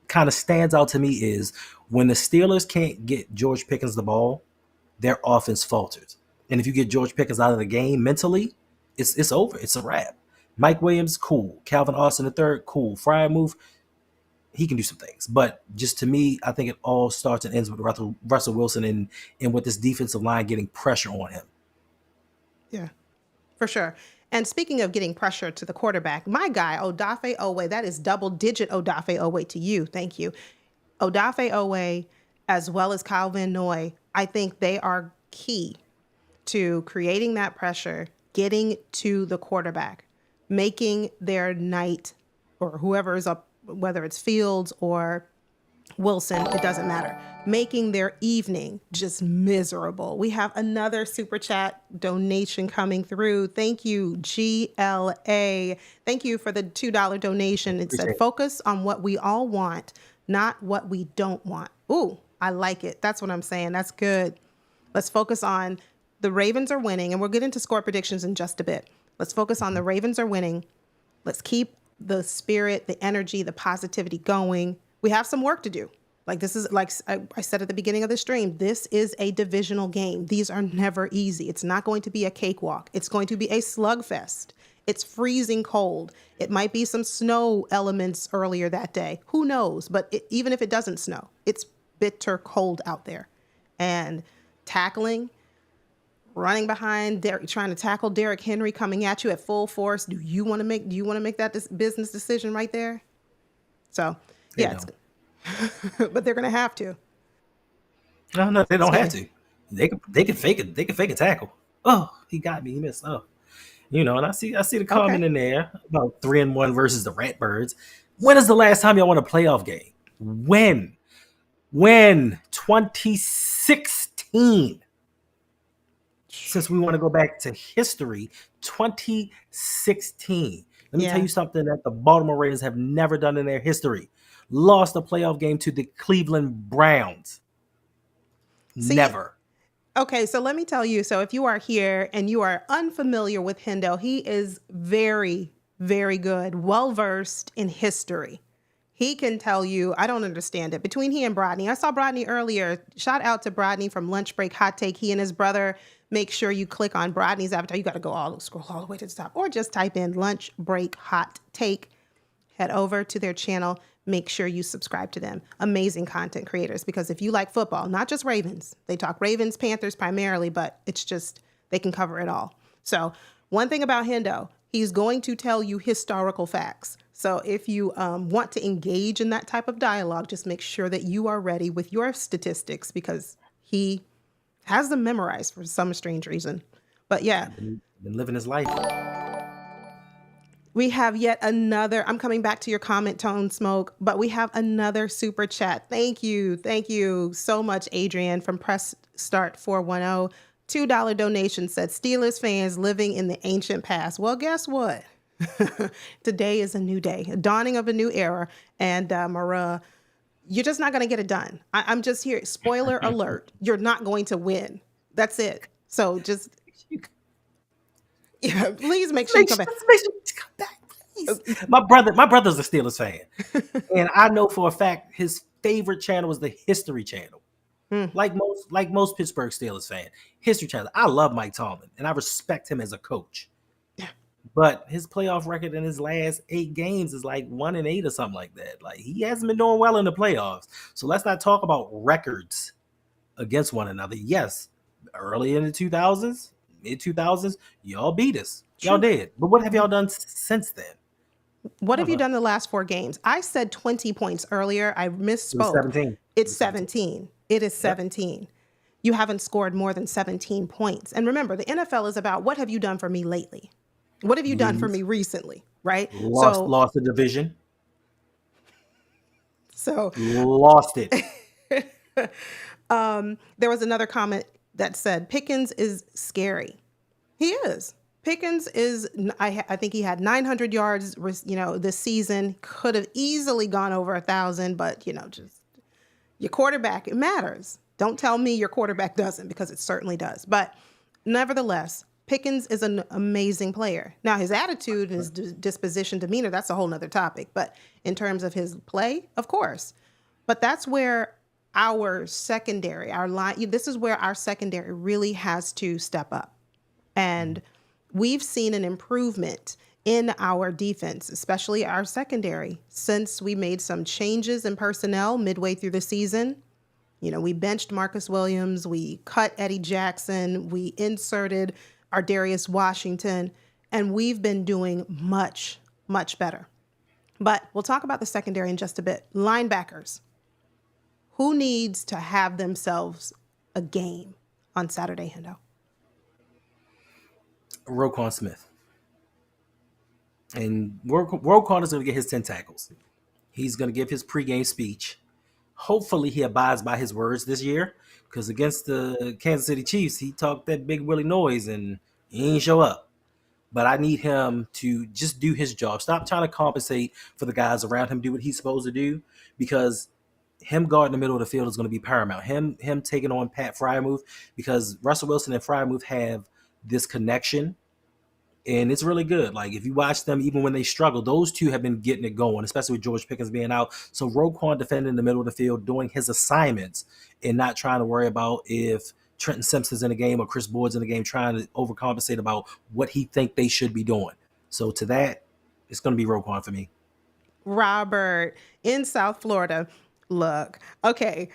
S2: kind of stands out to me is when the Steelers can't get George Pickens the ball, their offense falters. And if you get George Pickens out of the game mentally, it's over. It's a wrap. Mike Williams, cool. Calvin Austin III, cool. Freiermuth, he can do some things. But just to me, I think it all starts and ends with Russell Wilson and with this defensive line getting pressure on him.
S1: Yeah, for sure. And speaking of getting pressure to the quarterback, my guy, Odafe Oweh, that is double-digit Odafe Oweh to you. Thank you. Odafe Oweh, as well as Kyle Van Noy, I think they are key to creating that pressure, getting to the quarterback, making their night, or whoever is up, whether it's Fields or Wilson, it doesn't matter, making their evening just miserable. We have another super chat donation coming through. Thank you, GLA. Thank you for the $2 donation. It said, focus on what we all want, not what we don't want. Ooh, I like it. That's what I'm saying. That's good. Let's focus on the Ravens are winning, and we'll get into score predictions in just a bit. Let's focus on the Ravens are winning. Let's keep the spirit, the energy, the positivity going. We have some work to do. Like this is, like I said at the beginning of the stream, this is a divisional game. These are never easy. It's not going to be a cakewalk. It's going to be a slugfest. It's freezing cold. It might be some snow elements earlier that day. Who knows? But even if it doesn't snow, it's bitter cold out there. And tackling, running behind, trying to tackle Derrick Henry coming at you at full force. Do you want to make that business decision right there? So, yeah, but they're going to have to.
S2: No, they don't have to. They can fake it. They can fake a tackle. Oh, he got me. He missed. Oh, and I see the comment in there about 3-1 versus the Ratbirds. When is the last time y'all won a playoff game? When? 2016. Since we want to go back to history, 2016. Let me tell you something that the Baltimore Ravens have never done in their history. Lost a playoff game to the Cleveland Browns. Never.
S1: Okay, so let me tell you. So if you are here and you are unfamiliar with Hendo, he is very, very good, well-versed in history. He can tell you, I don't understand it. Between he and Brodney, I saw Brodney earlier. Shout out to Brodney from Lunch Break Hot Take. He and his brother. Make sure you click on Brodney's avatar. You got to scroll all the way to the top, or just type in Lunch Break Hot Take. Head over to their channel. Make sure you subscribe to them. Amazing content creators, because if you like football, not just Ravens, they talk Ravens, Panthers primarily, but it's just, they can cover it all. So one thing about Hendo, he's going to tell you historical facts. So if you want to engage in that type of dialogue, just make sure that you are ready with your statistics, because he Has them memorized for some strange reason. But yeah,
S2: Been living his life.
S1: we have yet another. I'm coming back to your comment, Tone Smoke, but we have another super chat. Thank you. Thank you so much, Adrian from Press Start 410. $2 donation said Steelers fans living in the ancient past. Well, guess what? Today is a new day, a dawning of a new era. And Mara, you're just not going to get it done. I'm just here. Spoiler alert. You're not going to win. That's it. So just, yeah, please make sure you come back.
S2: Make sure you come back, please. My brother's a Steelers fan. And I know for a fact his favorite channel is the History Channel. Like most Pittsburgh Steelers fan, History Channel. I love Mike Tomlin and I respect him as a coach.
S1: Yeah.
S2: But his playoff record in his last 8 games is like 1-8 or something like that. Like he hasn't been doing well in the playoffs. So let's not talk about records against one another. Yes, early in the 2000s, mid 2000s, y'all beat us. Y'all did. But what have y'all done since then?
S1: What have you done the last 4 games? I said 20 points earlier. I misspoke.
S2: 17.
S1: It's 17. It is 17. You haven't scored more than 17 points. And remember, the NFL is about what have you done for me lately? What have you done for me recently? Right?
S2: Lost the division.
S1: So
S2: lost it.
S1: There was another comment that said Pickens is scary. He is. Pickens is, I think he had 900 yards, this season. Could have easily gone over 1,000, but, just your quarterback, it matters. Don't tell me your quarterback doesn't, because it certainly does. But nevertheless, Pickens is an amazing player. Now, his attitude and his disposition, demeanor, that's a whole nother topic. But in terms of his play, of course. But that's where our secondary, our line, this is where our secondary really has to step up. And we've seen an improvement in our defense, especially our secondary, since we made some changes in personnel midway through the season. We benched Marcus Williams, we cut Eddie Jackson, we inserted our Darius Washington, and we've been doing much, much better. But we'll talk about the secondary in just a bit. Linebackers. Who needs to have themselves a game on Saturday, Hendo?
S2: Roquan Smith. And Roquan is going to get his 10 tackles. He's going to give his pregame speech. Hopefully he abides by his words this year, because against the Kansas City Chiefs, he talked that big Willie noise and he ain't show up. But I need him to just do his job. Stop trying to compensate for the guys around him, do what he's supposed to do, because him guarding the middle of the field is going to be paramount. Him taking on Pat Freiermuth, because Russell Wilson and Freiermuth have this connection. And it's really good. Like, if you watch them, even when they struggle, those two have been getting it going, especially with George Pickens being out. So Roquan defending in the middle of the field, doing his assignments and not trying to worry about if Trenton Simpson's in the game or Chris Board's in the game, trying to overcompensate about what he think they should be doing. So to that, it's going to be Roquan for me.
S1: Robert in South Florida. Look, okay.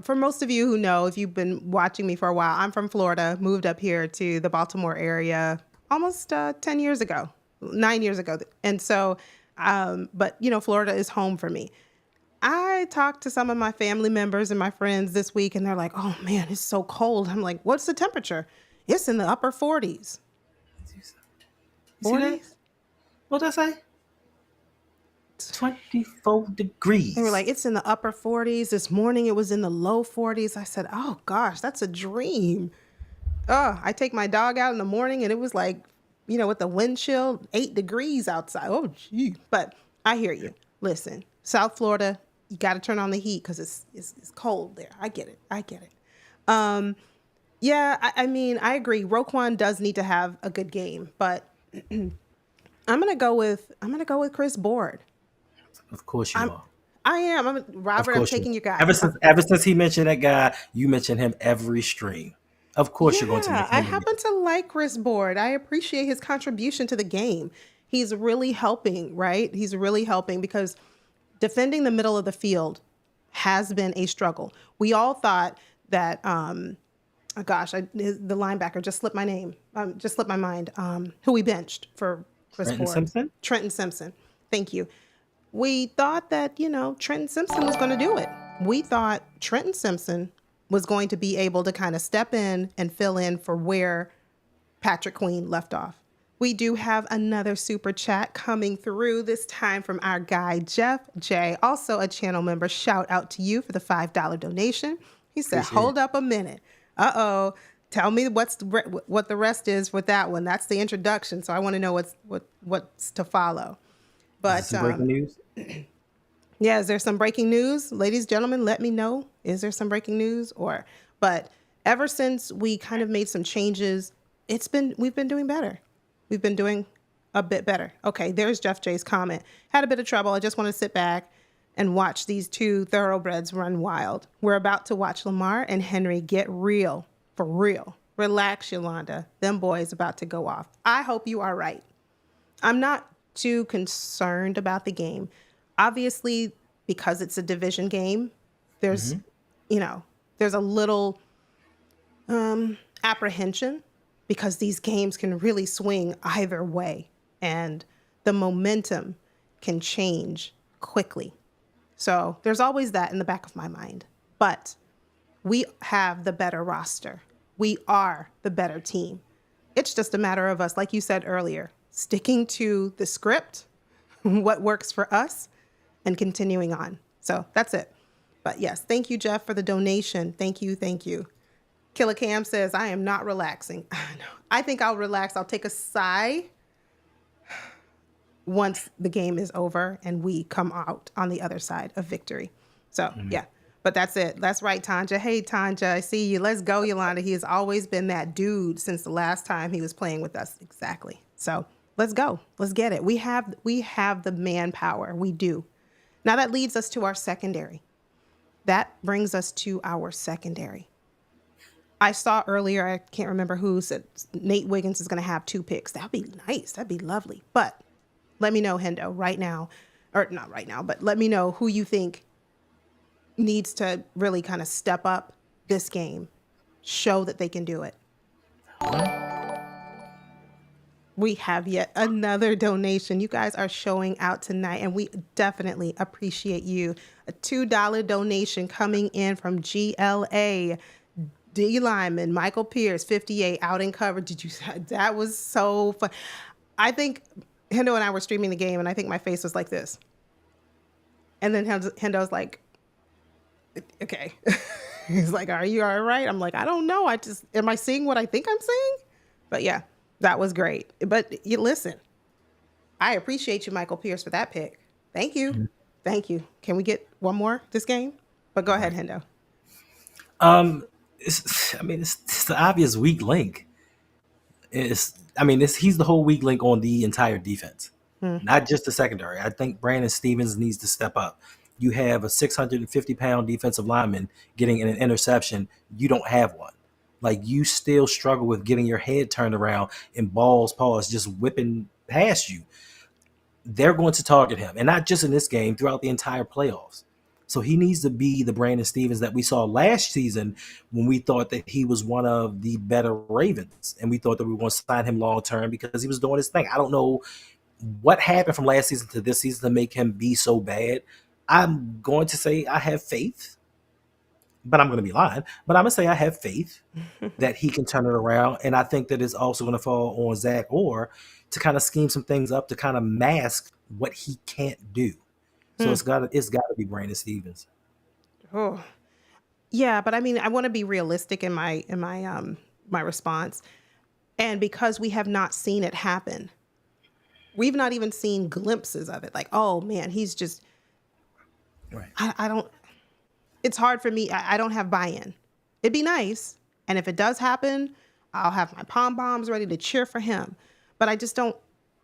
S1: For most of you who know, if you've been watching me for a while, I'm from Florida, moved up here to the Baltimore area almost 10 years ago, 9 years ago. And so, but Florida is home for me. I talked to some of my family members and my friends this week, and they're like, oh man, it's so cold. I'm like, what's the temperature? It's in the upper 40s.
S2: 40s? What did I say? 24 degrees.
S1: They were like, it's in the upper 40s. This morning it was in the low 40s. I said, oh gosh, that's a dream. I take my dog out in the morning and it was like, with the wind chill, 8 degrees outside. Oh, gee. But I hear you. Listen, South Florida, you got to turn on the heat because it's cold there. I get it. Yeah, I mean, I agree. Roquan does need to have a good game, but I'm gonna go with Chris Board.
S2: Of course you are.
S1: I am. Robert, I'm taking your guy.
S2: Ever since he mentioned that guy, you mention him every stream. Of course you're going to mention him.
S1: I happen to like Chris Board. I appreciate his contribution to the game. He's really helping, right? He's really helping because defending the middle of the field has been a struggle. We all thought that, the linebacker just slipped my mind, who we benched for Chris Board. Trenton Simpson. Thank you. We thought that, Trenton Simpson was going to do it. We thought Trenton Simpson was going to be able to kind of step in and fill in for where Patrick Queen left off. We do have another super chat coming through, this time from our guy, Jeff J., also a channel member. Shout out to you for the $5 donation. He said, hold up a minute. Uh-oh. Tell me what the rest is with that one. That's the introduction, so I want to know what's to follow. But
S2: is this breaking news?
S1: Yeah, is there some breaking news? Ladies, gentlemen, let me know. Is there some breaking news? But ever since we kind of made some changes, we've been doing better. We've been doing a bit better. Okay, there's Jeff J's comment. Had a bit of trouble. I just want to sit back and watch these two thoroughbreds run wild. We're about to watch Lamar and Henry get real, for real. Relax, Yolanda. Them boys about to go off. I hope you are right. I'm not too concerned about the game. Obviously, because it's a division game, there's a little apprehension, because these games can really swing either way and the momentum can change quickly. So there's always that in the back of my mind. But we have the better roster. We are the better team. It's just a matter of us, like you said earlier, sticking to the script, what works for us, and continuing on. So that's it. But yes, thank you, Jeff, for the donation. Thank you. Thank you. Killer Cam says, I am not relaxing. I think I'll relax. I'll take a sigh once the game is over and we come out on the other side of victory. So, yeah, but that's it. That's right, Tanja. Hey, Tanja, I see you. Let's go, Yolanda. He has always been that dude since the last time he was playing with us. Exactly. So let's go. Let's get it. We have the manpower. We do. Now that leads us to our secondary. That brings us to our secondary. I saw earlier, I can't remember who said Nate Wiggins is going to have 2 picks. That'd be nice. That'd be lovely. But let me know, Hendo, right now, or not right now, but let me know who you think needs to really kind of step up this game, show that they can do it. We have yet another donation. You guys are showing out tonight, and we definitely appreciate you. A $2 donation coming in from GLA. D. Lyman, Michael Pierce, 58, out in coverage. That was so fun. I think Hendo and I were streaming the game, and I think my face was like this. And then Hendo's like, okay. He's like, are you all right? I'm like, I don't know. Am I seeing what I think I'm seeing? But yeah, that was great. But listen, I appreciate you, Michael Pierce, for that pick. Thank you. Mm-hmm. Thank you. Can we get one more this game? But go ahead, Hendo.
S2: It's the obvious weak link. He's the whole weak link on the entire defense, not just the secondary. I think Brandon Stevens needs to step up. You have a 650-pound defensive lineman getting an interception. You don't have one. Like, you still struggle with getting your head turned around and balls just whipping past you. They're going to target him, and not just in this game, throughout the entire playoffs. So he needs to be the Brandon Stevens that we saw last season when we thought that he was one of the better Ravens, and we thought that we were going to sign him long-term because he was doing his thing. I don't know what happened from last season to this season to make him be so bad. I'm going to say I have faith, but I'm going to be lying. But I'm going to say I have faith that he can turn it around, and I think that it's also going to fall on Zack Orr to kind of scheme some things up to kind of mask what he can't do. So it's got to be Brandon Stevens.
S1: Oh, yeah, but I want to be realistic in my response, and because we have not seen it happen, we've not even seen glimpses of it. Like, oh man, he's just right. I don't. It's hard for me. I don't have buy-in. It'd be nice, and if it does happen, I'll have my pom bombs ready to cheer for him. But I just don't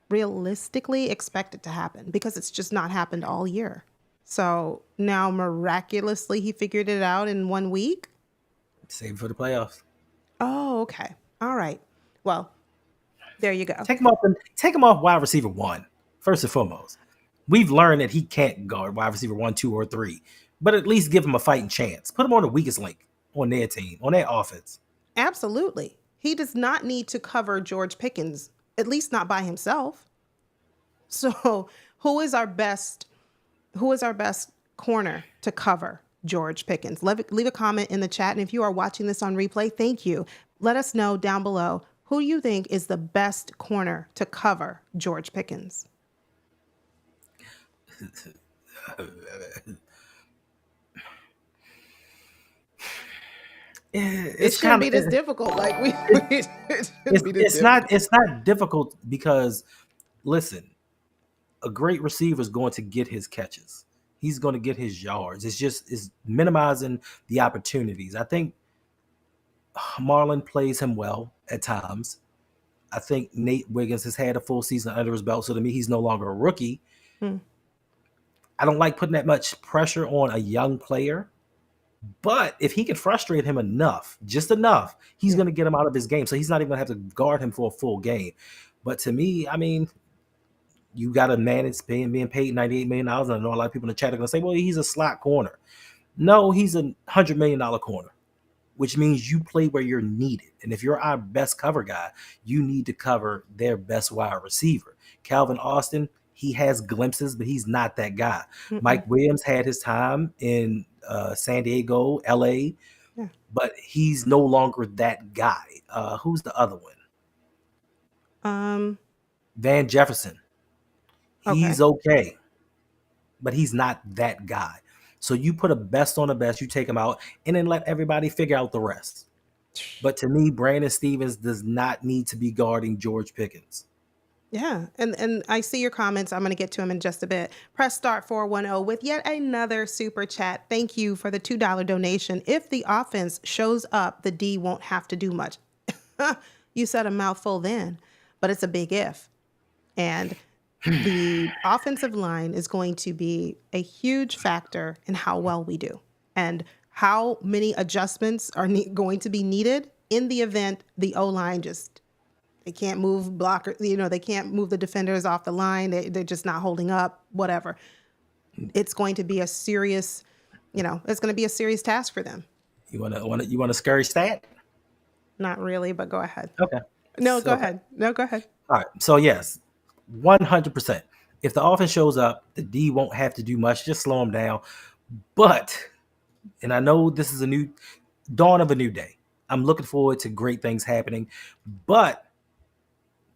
S1: realistically expect it to happen because it's just not happened all year. So now miraculously he figured it out in 1 week.
S2: Save for the playoffs.
S1: Oh, okay. All right. Well, there you go.
S2: Take him off wide receiver 1, first and foremost. We've learned that he can't guard wide receiver 1, 2, or 3, but at least give him a fighting chance. Put him on the weakest link on their team, on their offense.
S1: Absolutely. He does not need to cover George Pickens, at least not by himself. So who is our best corner to cover George Pickens? Leave a comment in the chat. And if you are watching this on replay, thank you. Let us know down below who you think is the best corner to cover George Pickens. It shouldn't be this difficult. Like
S2: it's not difficult because, listen, a great receiver is going to get his catches. He's going to get his yards. It's minimizing the opportunities. I think Marlon plays him well at times. I think Nate Wiggins has had a full season under his belt, so to me, he's no longer a rookie. I don't like putting that much pressure on a young player, but if he can frustrate him enough, just enough, he's going to get him out of his game. So he's not even going to have to guard him for a full game. But to me, I mean, you got a man that's being paid $98 million. And I know a lot of people in the chat are going to say, well, he's a slot corner. No, he's a $100 million corner, which means you play where you're needed. And if you're our best cover guy, you need to cover their best wide receiver. Calvin Austin, he has glimpses, but he's not that guy. Mike Williams had his time in San Diego, LA, but he's no longer that guy. Who's the other one? Van Jefferson. He's okay, but he's not that guy. So you put a best on the best, you take him out, and then let everybody figure out the rest. But to me, Brandon Stevens does not need to be guarding George Pickens.
S1: Yeah, and I see your comments. I'm going to get to them in just a bit. Press start 410 with yet another super chat. Thank you for the $2 donation. If the offense shows up, the D won't have to do much. You said a mouthful then, but it's a big if. And the offensive line is going to be a huge factor in how well we do and how many adjustments are going to be needed in the event the O-line they can't move blockers, they can't move the defenders off the line. They're just not holding up, whatever. It's going to be a serious, it's going to be a serious task for them.
S2: You want a scary stat?
S1: Not really, but go ahead.
S2: Okay.
S1: No, go ahead. No, go ahead.
S2: All right. So yes, 100%. If the offense shows up, the D won't have to do much. Just slow them down. But, and I know this is a new dawn of a new day. I'm looking forward to great things happening. But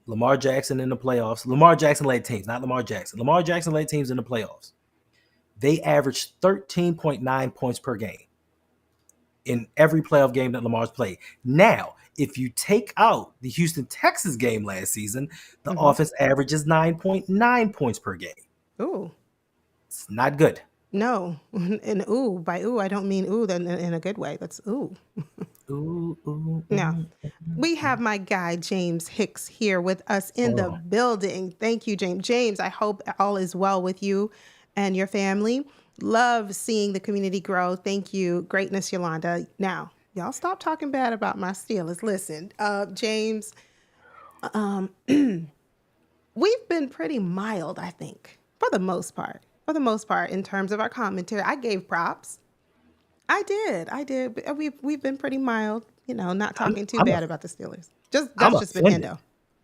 S2: Lamar Jackson in the playoffs. Lamar Jackson led teams, not Lamar Jackson. Lamar Jackson led teams in the playoffs. They averaged 13.9 points per game in every playoff game that Lamar's played. Now, if you take out the Houston Texans game last season, the offense averages 9.9 points per game.
S1: Ooh.
S2: It's not good.
S1: No. And by I don't mean in a good way. That's ooh.
S2: Ooh.
S1: Now, we have my guy, James Hicks, here with us in the building. Thank you, James. James, I hope all is well with you and your family. Love seeing the community grow. Thank you. Greatness, Yolanda. Now, y'all stop talking bad about my Steelers. Listen, James, we've been pretty mild, I think, for the most part. In terms of our commentary. I gave props. I did. We've been pretty mild, not talking too bad about the Steelers. That's just been Hendo.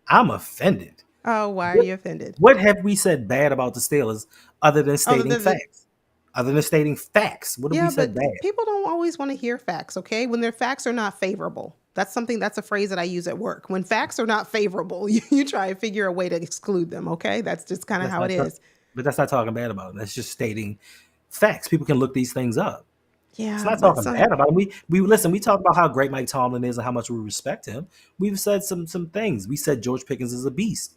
S2: I'm offended.
S1: Oh, why are you offended?
S2: What have we said bad about the Steelers other than stating facts? Other than stating facts, what have we said bad?
S1: People don't always want to hear facts, okay? When their facts are not favorable. That's a phrase that I use at work. When facts are not favorable, you try to figure a way to exclude them, okay? That's just kind of how it is.
S2: But that's not talking bad about them. That's just stating facts. People can look these things up.
S1: Yeah,
S2: it's not talking bad about them. We talk about how great Mike Tomlin is and how much we respect him. We've said some things. We said George Pickens is a beast.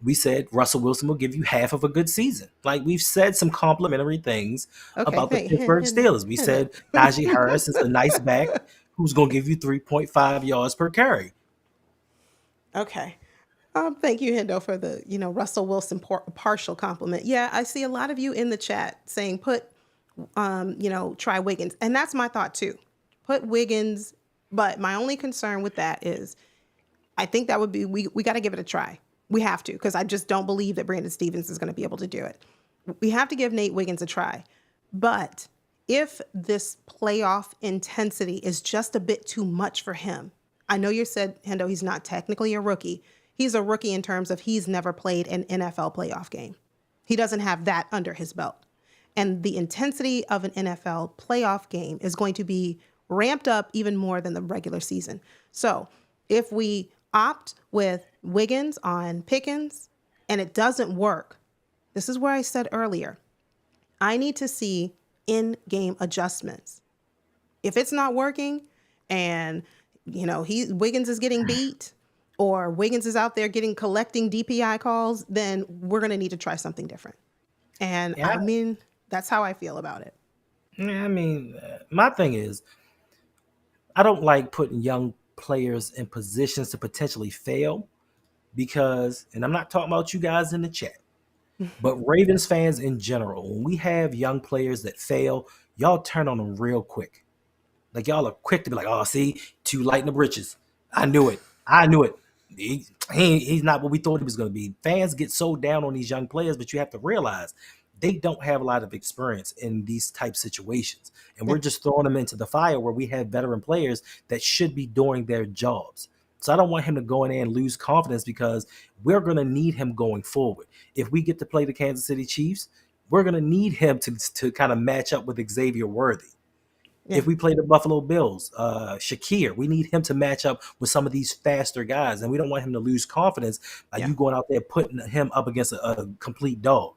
S2: We said Russell Wilson will give you half of a good season. Like, we've said some complimentary things about the Pittsburgh Steelers. We said Najee Harris is a nice back who's going to give you 3.5 yards per carry.
S1: Okay. Thank you, Hendo, for the, Russell Wilson partial compliment. Yeah, I see a lot of you in the chat saying try Wiggins. And that's my thought too. Put Wiggins. But my only concern with that is I think that would be, we got to give it a try. We have to, because I just don't believe that Brandon Stevens is going to be able to do it. We have to give Nate Wiggins a try. But if this playoff intensity is just a bit too much for him, I know you said, Hendo, he's not technically a rookie. He's a rookie in terms of he's never played an NFL playoff game. He doesn't have that under his belt. And the intensity of an NFL playoff game is going to be ramped up even more than the regular season. So if we opt with Wiggins on Pickens and it doesn't work, this is where I said earlier, I need to see in-game adjustments. If it's not working and, Wiggins is getting beat or Wiggins is out there collecting DPI calls, then we're going to need to try something different. And
S2: Yeah,
S1: that's how I feel about it.
S2: my thing is, I don't like putting young players in positions to potentially fail because, and I'm not talking about you guys in the chat, but Ravens fans in general, when we have young players that fail, y'all turn on them real quick. Like y'all are quick to be like, oh, see, too light in the britches. I knew it. He's not what we thought he was going to be. Fans get so down on these young players, but you have to realize they don't have a lot of experience in these type situations. And we're just throwing them into the fire where we have veteran players that should be doing their jobs. So I don't want him to go in there and lose confidence because we're going to need him going forward. If we get to play the Kansas City Chiefs, we're going to need him to kind of match up with Xavier Worthy. Yeah. If we play the Buffalo Bills, Shakir, we need him to match up with some of these faster guys. And we don't want him to lose confidence by you going out there putting him up against a complete dog.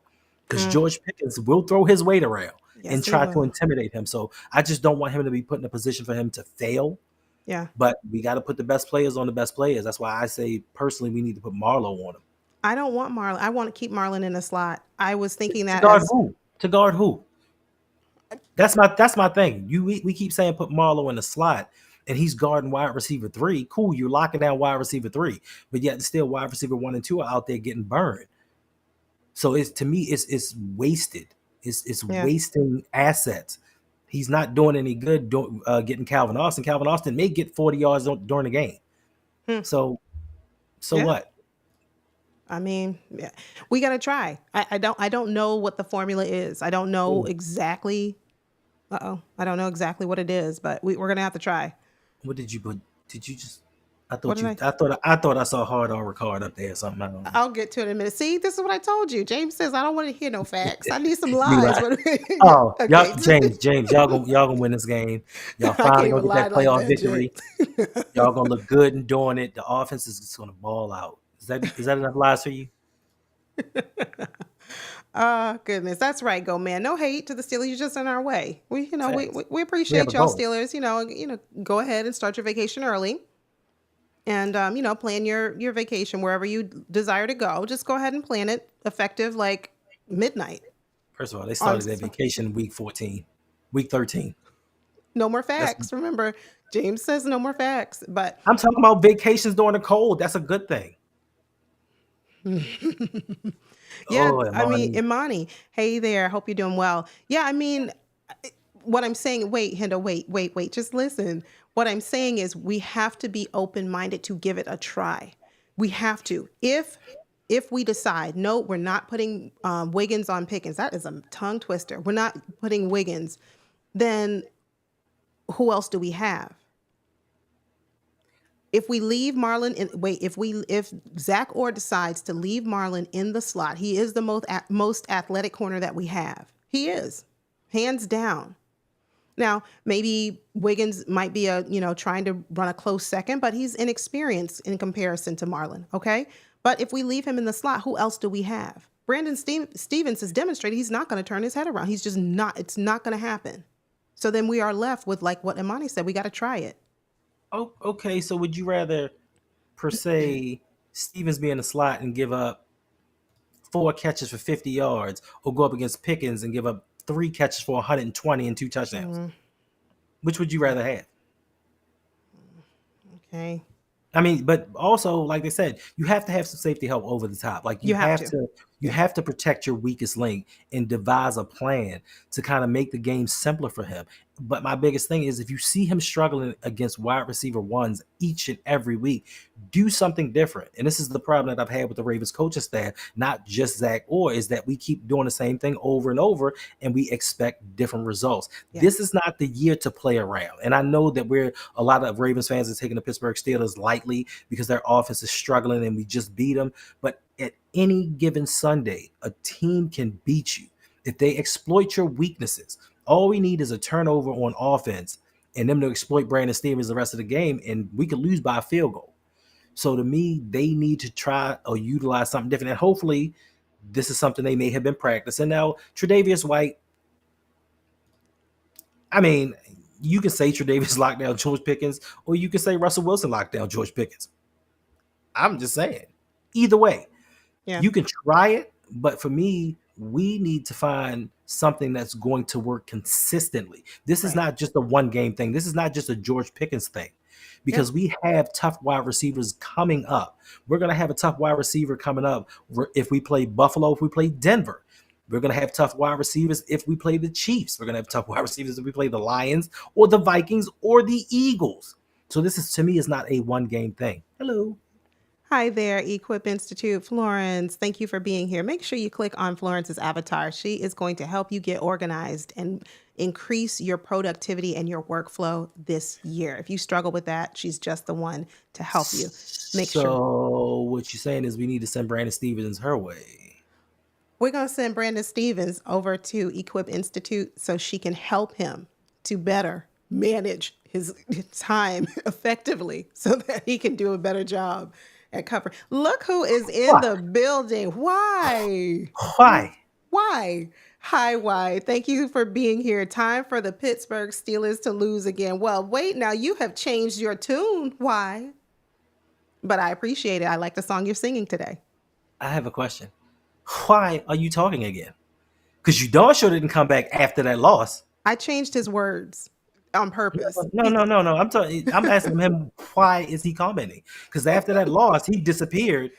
S2: Because George Pickens will throw his weight around and try to intimidate him. So I just don't want him to be put in a position for him to fail.
S1: Yeah.
S2: But we got to put the best players on the best players. That's why I say, personally, we need to put Marlowe on him.
S1: I don't want Marlon. I want to keep Marlon in the slot. I was thinking that
S2: to guard who? That's my thing. We keep saying put Marlowe in the slot, and he's guarding wide receiver 3. Cool, you're locking down wide receiver 3, but yet still wide receiver 1 and 2 are out there getting burned. So to me, it's wasted. It's wasting assets. He's not doing any good getting Calvin Austin. Calvin Austin may get 40 yards during the game. So what?
S1: I mean, we got to try. I don't know what the formula is. I don't know exactly. I don't know exactly what it is, but we're going to have to try.
S2: What did you put? Did you just, I thought I saw hard on record up there or something. I don't know.
S1: I'll get to it in a minute. See, this is what I told you. James says, I don't want to hear no facts. I need some lies.
S2: James, y'all gonna win this game. Y'all finally gonna get that playoff victory. Y'all gonna look good in doing it. The offense is just gonna ball out. Is that enough lies for you?
S1: Oh, goodness. That's right, go man. No hate to the Steelers. You're just in our way. We appreciate y'all, Steelers. Go ahead and start your vacation early. And plan your vacation wherever you desire to go. Just go ahead and plan it effective like midnight.
S2: First of all, they started their vacation week 13.
S1: No more facts. Remember, James says no more facts. But
S2: I'm talking about vacations during the cold. That's a good thing.
S1: Yeah, Imani. Hey there. Hope you're doing well. Yeah, what I'm saying, wait, Hendo, wait. Just listen. What I'm saying is we have to be open-minded to give it a try. We have to. If we decide, no, we're not putting Wiggins on Pickens, that is a tongue twister. We're not putting Wiggins, then who else do we have? If we leave Marlon if Zack Orr decides to leave Marlon in the slot, he is the most athletic corner that we have. He is, hands down. Now, maybe Wiggins might be trying to run a close second, but he's inexperienced in comparison to Marlon. Okay, but if we leave him in the slot, who else do we have? Brandon Stevens has demonstrated he's not going to turn his head around. He's just not. It's not going to happen. So then we are left with like what Imani said. We got to try it.
S2: Oh, okay. So would you rather, per se, Stevens be in the slot and give up 4 catches for 50 yards, or go up against Pickens and give up 3 catches for 120 and 2 touchdowns? Mm-hmm. Which would you rather have?
S1: Okay.
S2: But also, like they said, you have to have some safety help over the top. Like you have to protect your weakest link and devise a plan to kind of make the game simpler for him. But my biggest thing is if you see him struggling against wide receiver ones each and every week, do something different. And this is the problem that I've had with the Ravens coaching staff, not just Zack Orr, is that we keep doing the same thing over and over and we expect different results. Yeah. This is not the year to play around. And I know that a lot of Ravens fans are taking the Pittsburgh Steelers lightly because their offense is struggling and we just beat them. But at any given Sunday, a team can beat you. If they exploit your weaknesses, all we need is a turnover on offense and them to exploit Brandon Stevens the rest of the game, and we could lose by a field goal. So to me, they need to try or utilize something different. And hopefully this is something they may have been practicing. Now, Tre'Davious White, I mean, you can say Tre'Davious locked down George Pickens, or you can say Russell Wilson locked down George Pickens. I'm just saying. Either way,
S1: Yeah.
S2: you can try it, but for me, we need to find something that's going to work consistently. This is
S1: Right.
S2: not just a one game thing. This is not just a George Pickens thing, because we have tough wide receivers coming up. We're going to have a tough wide receiver coming up if we play Buffalo, if we play Denver. We're going to have tough wide receivers if we play the Chiefs. We're going to have tough wide receivers if we play the Lions or the Vikings or the Eagles. So this is, to me, is not a one game thing. Hello.
S1: Hi there, Equip Institute. Florence, thank you for being here. Make sure you click on Florence's avatar. She is going to help you get organized and increase your productivity and your workflow this year. If you struggle with that, she's just the one to help you. Make sure.
S2: So what you're saying is we need to send Brandon Stevens her way.
S1: We're going to send Brandon Stevens over to Equip Institute so she can help him to better manage his time effectively so that he can do a better job at covering. Look who is in the building. Why?
S2: Why?
S1: Why? Hi, why? Thank you for being here. Time for the Pittsburgh Steelers to lose again. Well, wait, now you have changed your tune. Why? But I appreciate it. I like the song you're singing today.
S2: I have a question. Why are you talking again? Because you darn sure didn't come back after that loss.
S1: I changed his words on purpose.
S2: No. I'm asking him, why is he commenting? Because after that loss, he disappeared,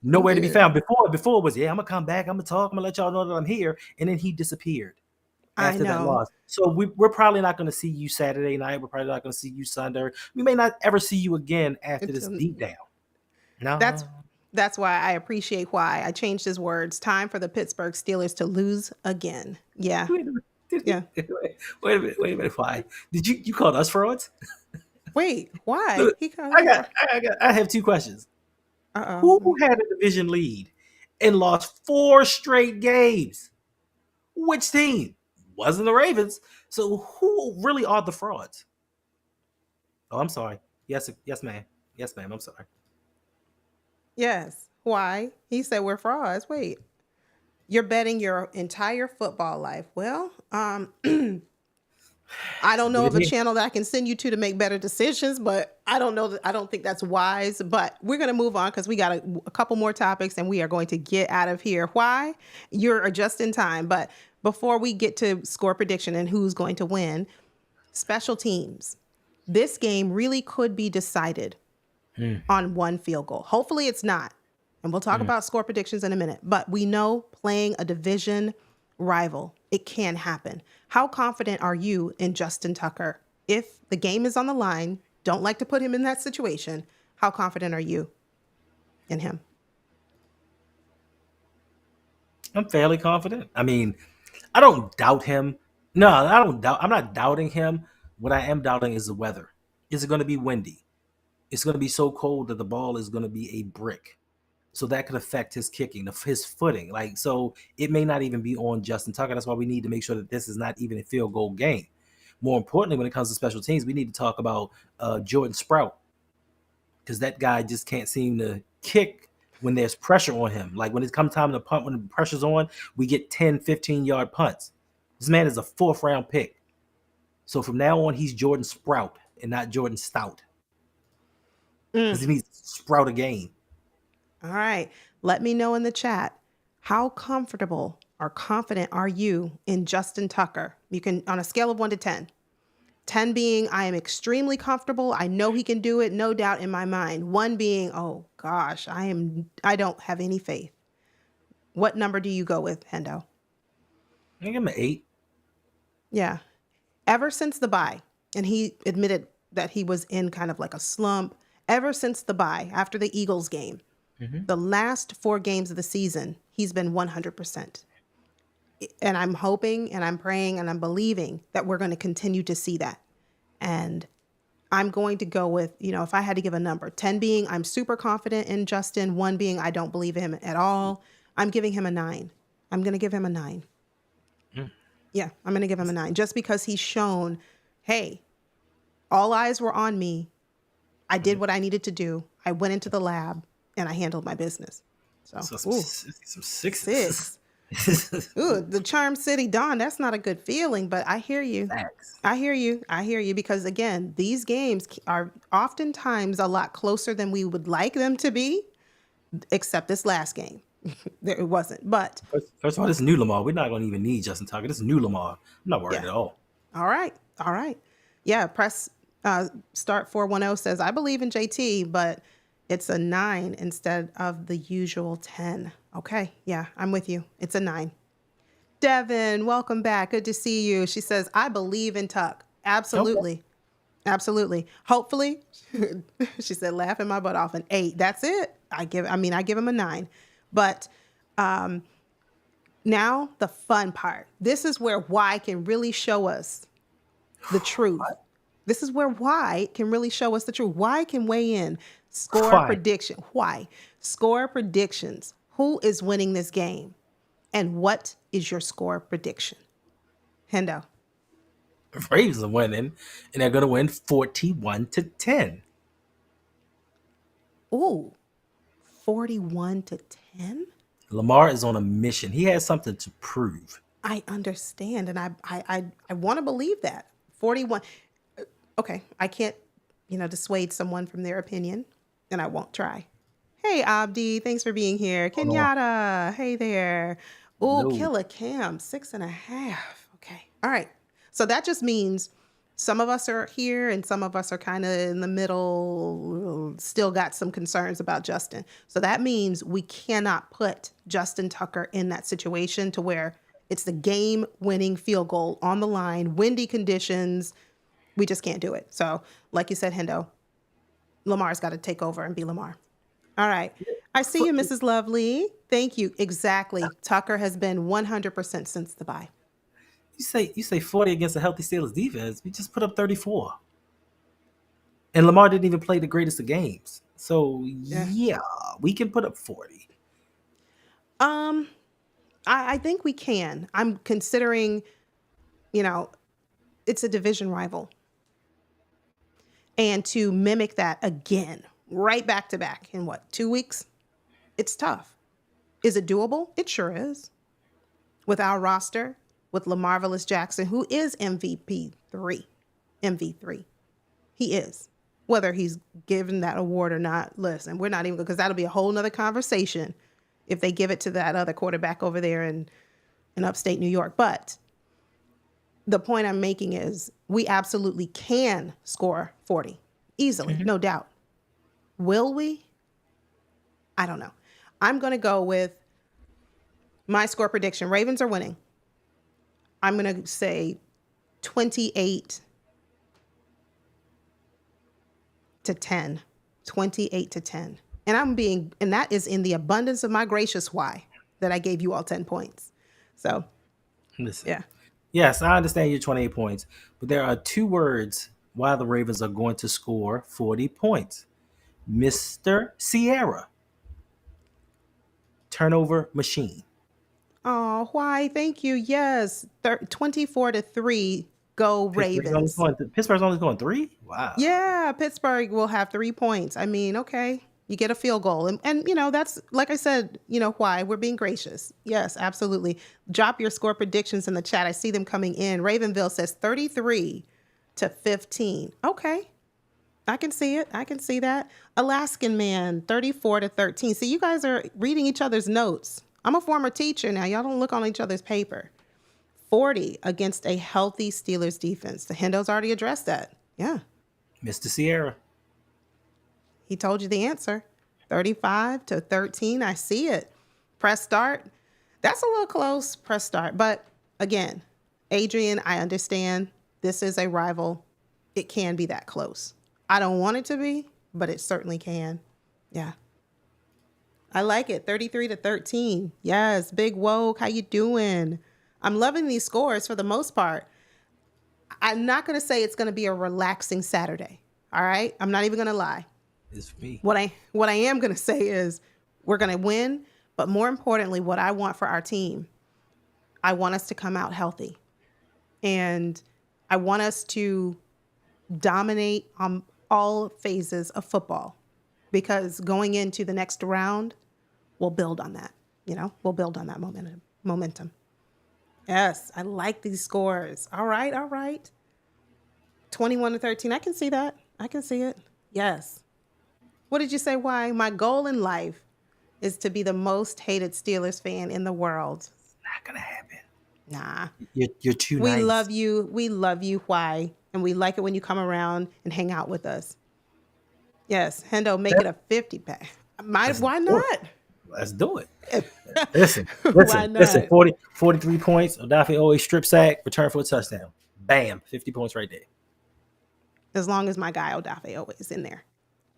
S2: nowhere to be found. Before it was, I'm gonna come back, I'm gonna talk, I'm gonna let y'all know that I'm here, and then he disappeared after that loss. So we're probably not gonna see you Saturday night. We're probably not gonna see you Sunday. We may not ever see you again after this beat down. No,
S1: That's why I appreciate why I changed his words. Time for the Pittsburgh Steelers to lose again. Yeah.
S2: Wait a minute.
S1: Yeah.
S2: Wait a minute. Why did you call us frauds?
S1: Wait, why?
S2: Look, I have two questions. Who had a division lead and lost 4 straight games? Which team? Wasn't the Ravens. So who really are the frauds? Oh, I'm sorry. Yes, ma'am. Yes, ma'am. I'm sorry.
S1: Yes. Why? He said we're frauds. Wait. You're betting your entire football life. Well, I don't know of a channel that I can send you to make better decisions, but I don't know that I don't think that's wise. But we're going to move on because we got a couple more topics and we are going to get out of here. Why? You're just in time. But before we get to score prediction and who's going to win, special teams. This game really could be decided on one field goal. Hopefully it's not. And we'll talk about score predictions in a minute. But we know playing a division rival, it can happen. How confident are you in Justin Tucker? If the game is on the line, don't like to put him in that situation. How confident are you in him?
S2: I'm fairly confident. I mean, I don't doubt him. No, I don't doubt. I'm not doubting him. What I am doubting is the weather. Is it going to be windy? It's going to be so cold that the ball is going to be a brick. So that could affect his kicking, his footing. So it may not even be on Justin Tucker. That's why we need to make sure that this is not even a field goal game. More importantly, when it comes to special teams, we need to talk about Jordan Sprout, because that guy just can't seem to kick when there's pressure on him. Like when it comes time to punt, when the pressure's on, we get 10, 15-yard punts. This man is a 4th-round pick. So from now on, he's Jordan Sprout and not Jordan Stout, because he needs to sprout a game.
S1: All right. Let me know in the chat, how comfortable or confident are you in Justin Tucker? You can, on a scale of 1 to 10. 10 being, I am extremely comfortable. I know he can do it. No doubt in my mind. 1 being, oh gosh, I don't have any faith. What number do you go with, Hendo?
S2: I think I'm an 8.
S1: Yeah. Ever since the bye, and he admitted that he was in kind of like a slump, ever since the bye, after the Eagles game, the last 4 games of the season, he's been 100%. And I'm hoping and I'm praying and I'm believing that we're going to continue to see that. And I'm going to go with, if I had to give a number, 10 being I'm super confident in Justin, 1 being I don't believe him at all. I'm giving him a 9. I'm going to give him a 9. Yeah, I'm going to give him a 9 just because he's shown, hey, all eyes were on me. I did what I needed to do. I went into the lab and I handled my business. So,
S2: So
S1: ooh,
S2: some sixes.
S1: 6. Ooh, the Charm City Dawn, that's not a good feeling, but I hear you.
S2: Facts.
S1: I hear you because again, these games are oftentimes a lot closer than we would like them to be, except this last game. It wasn't, but
S2: First of all, this is new Lamar. We're not going to even need Justin Tucker. This is new Lamar. I'm not worried
S1: yeah.
S2: at all.
S1: All right. Yeah, press start 410 says, I believe in JT, but it's a 9 instead of the usual 10. Okay, yeah, I'm with you. It's a 9. Devin, welcome back. Good to see you. She says, I believe in Tuck. Absolutely.
S2: Okay.
S1: Absolutely. Hopefully, she said, laughing my butt off, an 8. That's it. I give him a 9. But now the fun part. This is where Y can really show us the truth. This is where Y can really show us the truth. Y can weigh in. Score prediction. Why? Score predictions. Who is winning this game? And what is your score prediction? Hendo.
S2: Ravens are winning, and they're going to win 41-10.
S1: Ooh, 41-10?
S2: Lamar is on a mission. He has something to prove.
S1: I understand, and I want to believe that. 41. Okay, I can't, dissuade someone from their opinion, and I won't try. Hey, Abdi, thanks for being here. Kenyatta, hey there. Ooh,
S2: No.
S1: Killer Cam, 6.5. Okay, all right. So that just means some of us are here and some of us are kind of in the middle, still got some concerns about Justin. So that means we cannot put Justin Tucker in that situation to where it's the game-winning field goal on the line, windy conditions. We just can't do it. So like you said, Hendo, Lamar's got to take over and be Lamar. All right. I see you, Mrs. Lovely. Thank you. Exactly. Tucker has been 100% since the bye.
S2: You say 40 against a healthy Steelers defense. We just put up 34. And Lamar didn't even play the greatest of games. So, yeah we can put up 40.
S1: I think we can. I'm considering, it's a division rival. And to mimic that again, right back to back in 2 weeks? It's tough. Is it doable? It sure is. With our roster, with Lamar Jackson, who is MVP3. He is. Whether he's given that award or not, listen, we're not even, because that'll be a whole nother conversation if they give it to that other quarterback over there in upstate New York. But the point I'm making is we absolutely can score 40 easily, no doubt. Will we? I don't know. I'm going to go with my score prediction. Ravens are winning. I'm going to say 28-10. 28-10. And that is in the abundance of my gracious why that I gave you all 10 points. So,
S2: listen.
S1: Yeah.
S2: Yes, I understand your 28 points, but there are 2 words why the Ravens are going to score 40 points. Mr. Sierra. Turnover machine.
S1: Oh, why? Thank you. Yes. 24-3. Go Ravens.
S2: Pittsburgh's only going 3? Wow.
S1: Yeah, Pittsburgh will have 3 points. I mean, okay, you get a field goal. And that's, like I said, why? We're being gracious. Yes, absolutely. Drop your score predictions in the chat. I see them coming in. Ravenville says 33-15. Okay. I can see it. I can see that. Alaskan Man, 34-13. See, you guys are reading each other's notes. I'm a former teacher now. Y'all don't look on each other's paper. 40 against a healthy Steelers defense. The Hendo's already addressed that. Yeah.
S2: Mr. Sierra.
S1: He told you the answer. 35-13. I see it. Press start. That's a little close. Press start. But again, Adrian, I understand this is a rival. It can be that close. I don't want it to be, but it certainly can. Yeah. I like it. 33-13. Yes. Big Woke. How you doing? I'm loving these scores for the most part. I'm not going to say it's going to be a relaxing Saturday. All right. I'm not even going to lie.
S2: It's for me.
S1: What I am going to say is we're going to win. But more importantly, what I want for our team, I want us to come out healthy. And I want us to dominate on all phases of football, because going into the next round, we'll build on that. We'll build on that momentum. Yes, I like these scores. All right. 21-13. I can see that. I can see it. Yes. What did you say? Why? My goal in life is to be the most hated Steelers fan in the world.
S2: Not gonna happen.
S1: Nah.
S2: You're too
S1: We
S2: nice.
S1: love you. We love you. Why? And we like it when you come around and hang out with us. Yes. Hendo, make it a 50 pack. Why not?
S2: Let's do it. Listen.
S1: Why not?
S2: Listen. 43 points. Odafe always strip sack, return for a touchdown. Bam. 50 points right there.
S1: As long as my guy Odafe always in there.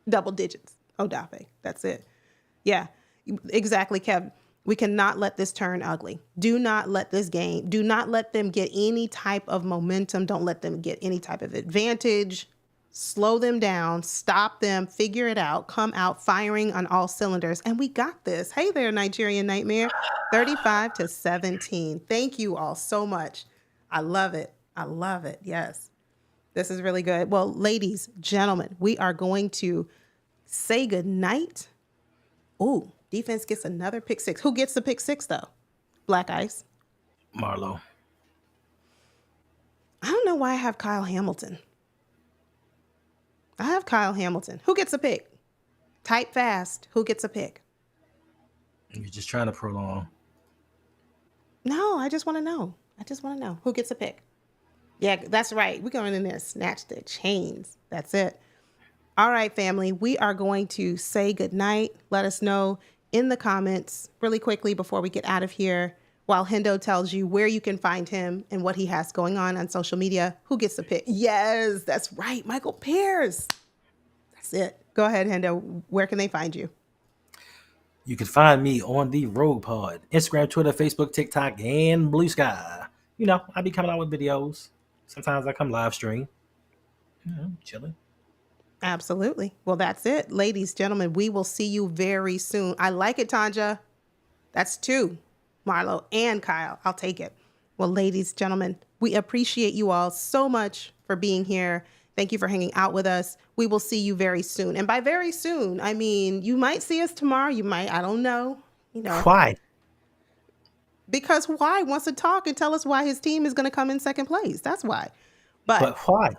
S1: Double digits. Odafe. That's it. Yeah, exactly, Kev. We cannot let this turn ugly. Do not let them get any type of momentum. Don't let them get any type of advantage. Slow them down, stop them, figure it out, come out firing on all cylinders. And we got this. Hey there, Nigerian Nightmare. 35-17. Thank you all so much. I love it. Yes. This is really good. Well, ladies, gentlemen, we are going to say goodnight. Ooh, defense gets another pick six. Who gets the pick six, though? Black Ice.
S2: Marlo.
S1: I don't know why I have Kyle Hamilton. Who gets a pick? Type fast. Who gets a pick?
S2: You're just trying to prolong.
S1: No, I just want to know. Who gets a pick? Yeah, that's right. We're going in there, snatch the chains. That's it. All right, family. We are going to say goodnight. Let us know in the comments really quickly before we get out of here, while Hendo tells you where you can find him and what he has going on social media. Who gets the pick? Yes, that's right. Michael Pierce. That's it. Go ahead, Hendo. Where can they find you?
S2: You can find me on the Rogue Pod, Instagram, Twitter, Facebook, TikTok, and Blue Sky. I be coming out with videos. Sometimes I come live stream. Chilling.
S1: Absolutely. Well, that's it. Ladies, gentlemen, we will see you very soon. I like it, Tanja. That's 2. Marlo and Kyle. I'll take it. Well, ladies, gentlemen, we appreciate you all so much for being here. Thank you for hanging out with us. We will see you very soon. And by very soon, I mean, you might see us tomorrow. You might, I don't know.
S2: Why?
S1: Because why wants to talk and tell us why his team is going to come in second place. That's why.
S2: But why?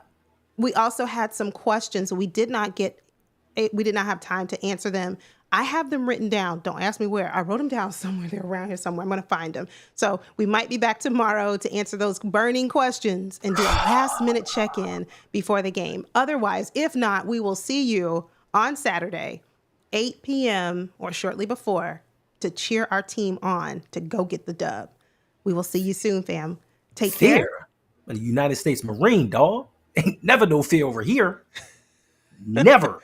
S1: We also had some questions. We did not have time to answer them. I have them written down. Don't ask me where. I wrote them down somewhere. They're around here somewhere. I'm going to find them. So we might be back tomorrow to answer those burning questions and do a last minute check-in before the game. Otherwise, if not, we will see you on Saturday, 8 p.m. or shortly before, to cheer our team on to go get the dub. We will see you soon, fam. Take care.
S2: A United States Marine, dog. Ain't never no fear over here. Never.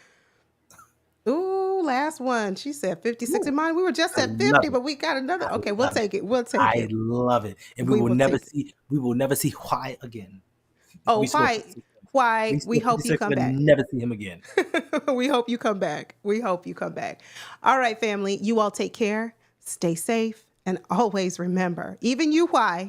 S1: Ooh, last one. She said 56 in mine. We were just at 50, but we got another. Okay, we'll take it.
S2: I love it. And we will never see why again.
S1: Oh, why? We hope you come back.
S2: Never see him again.
S1: We hope you come back. All right, family. You all take care. Stay safe. And always remember, even you, why?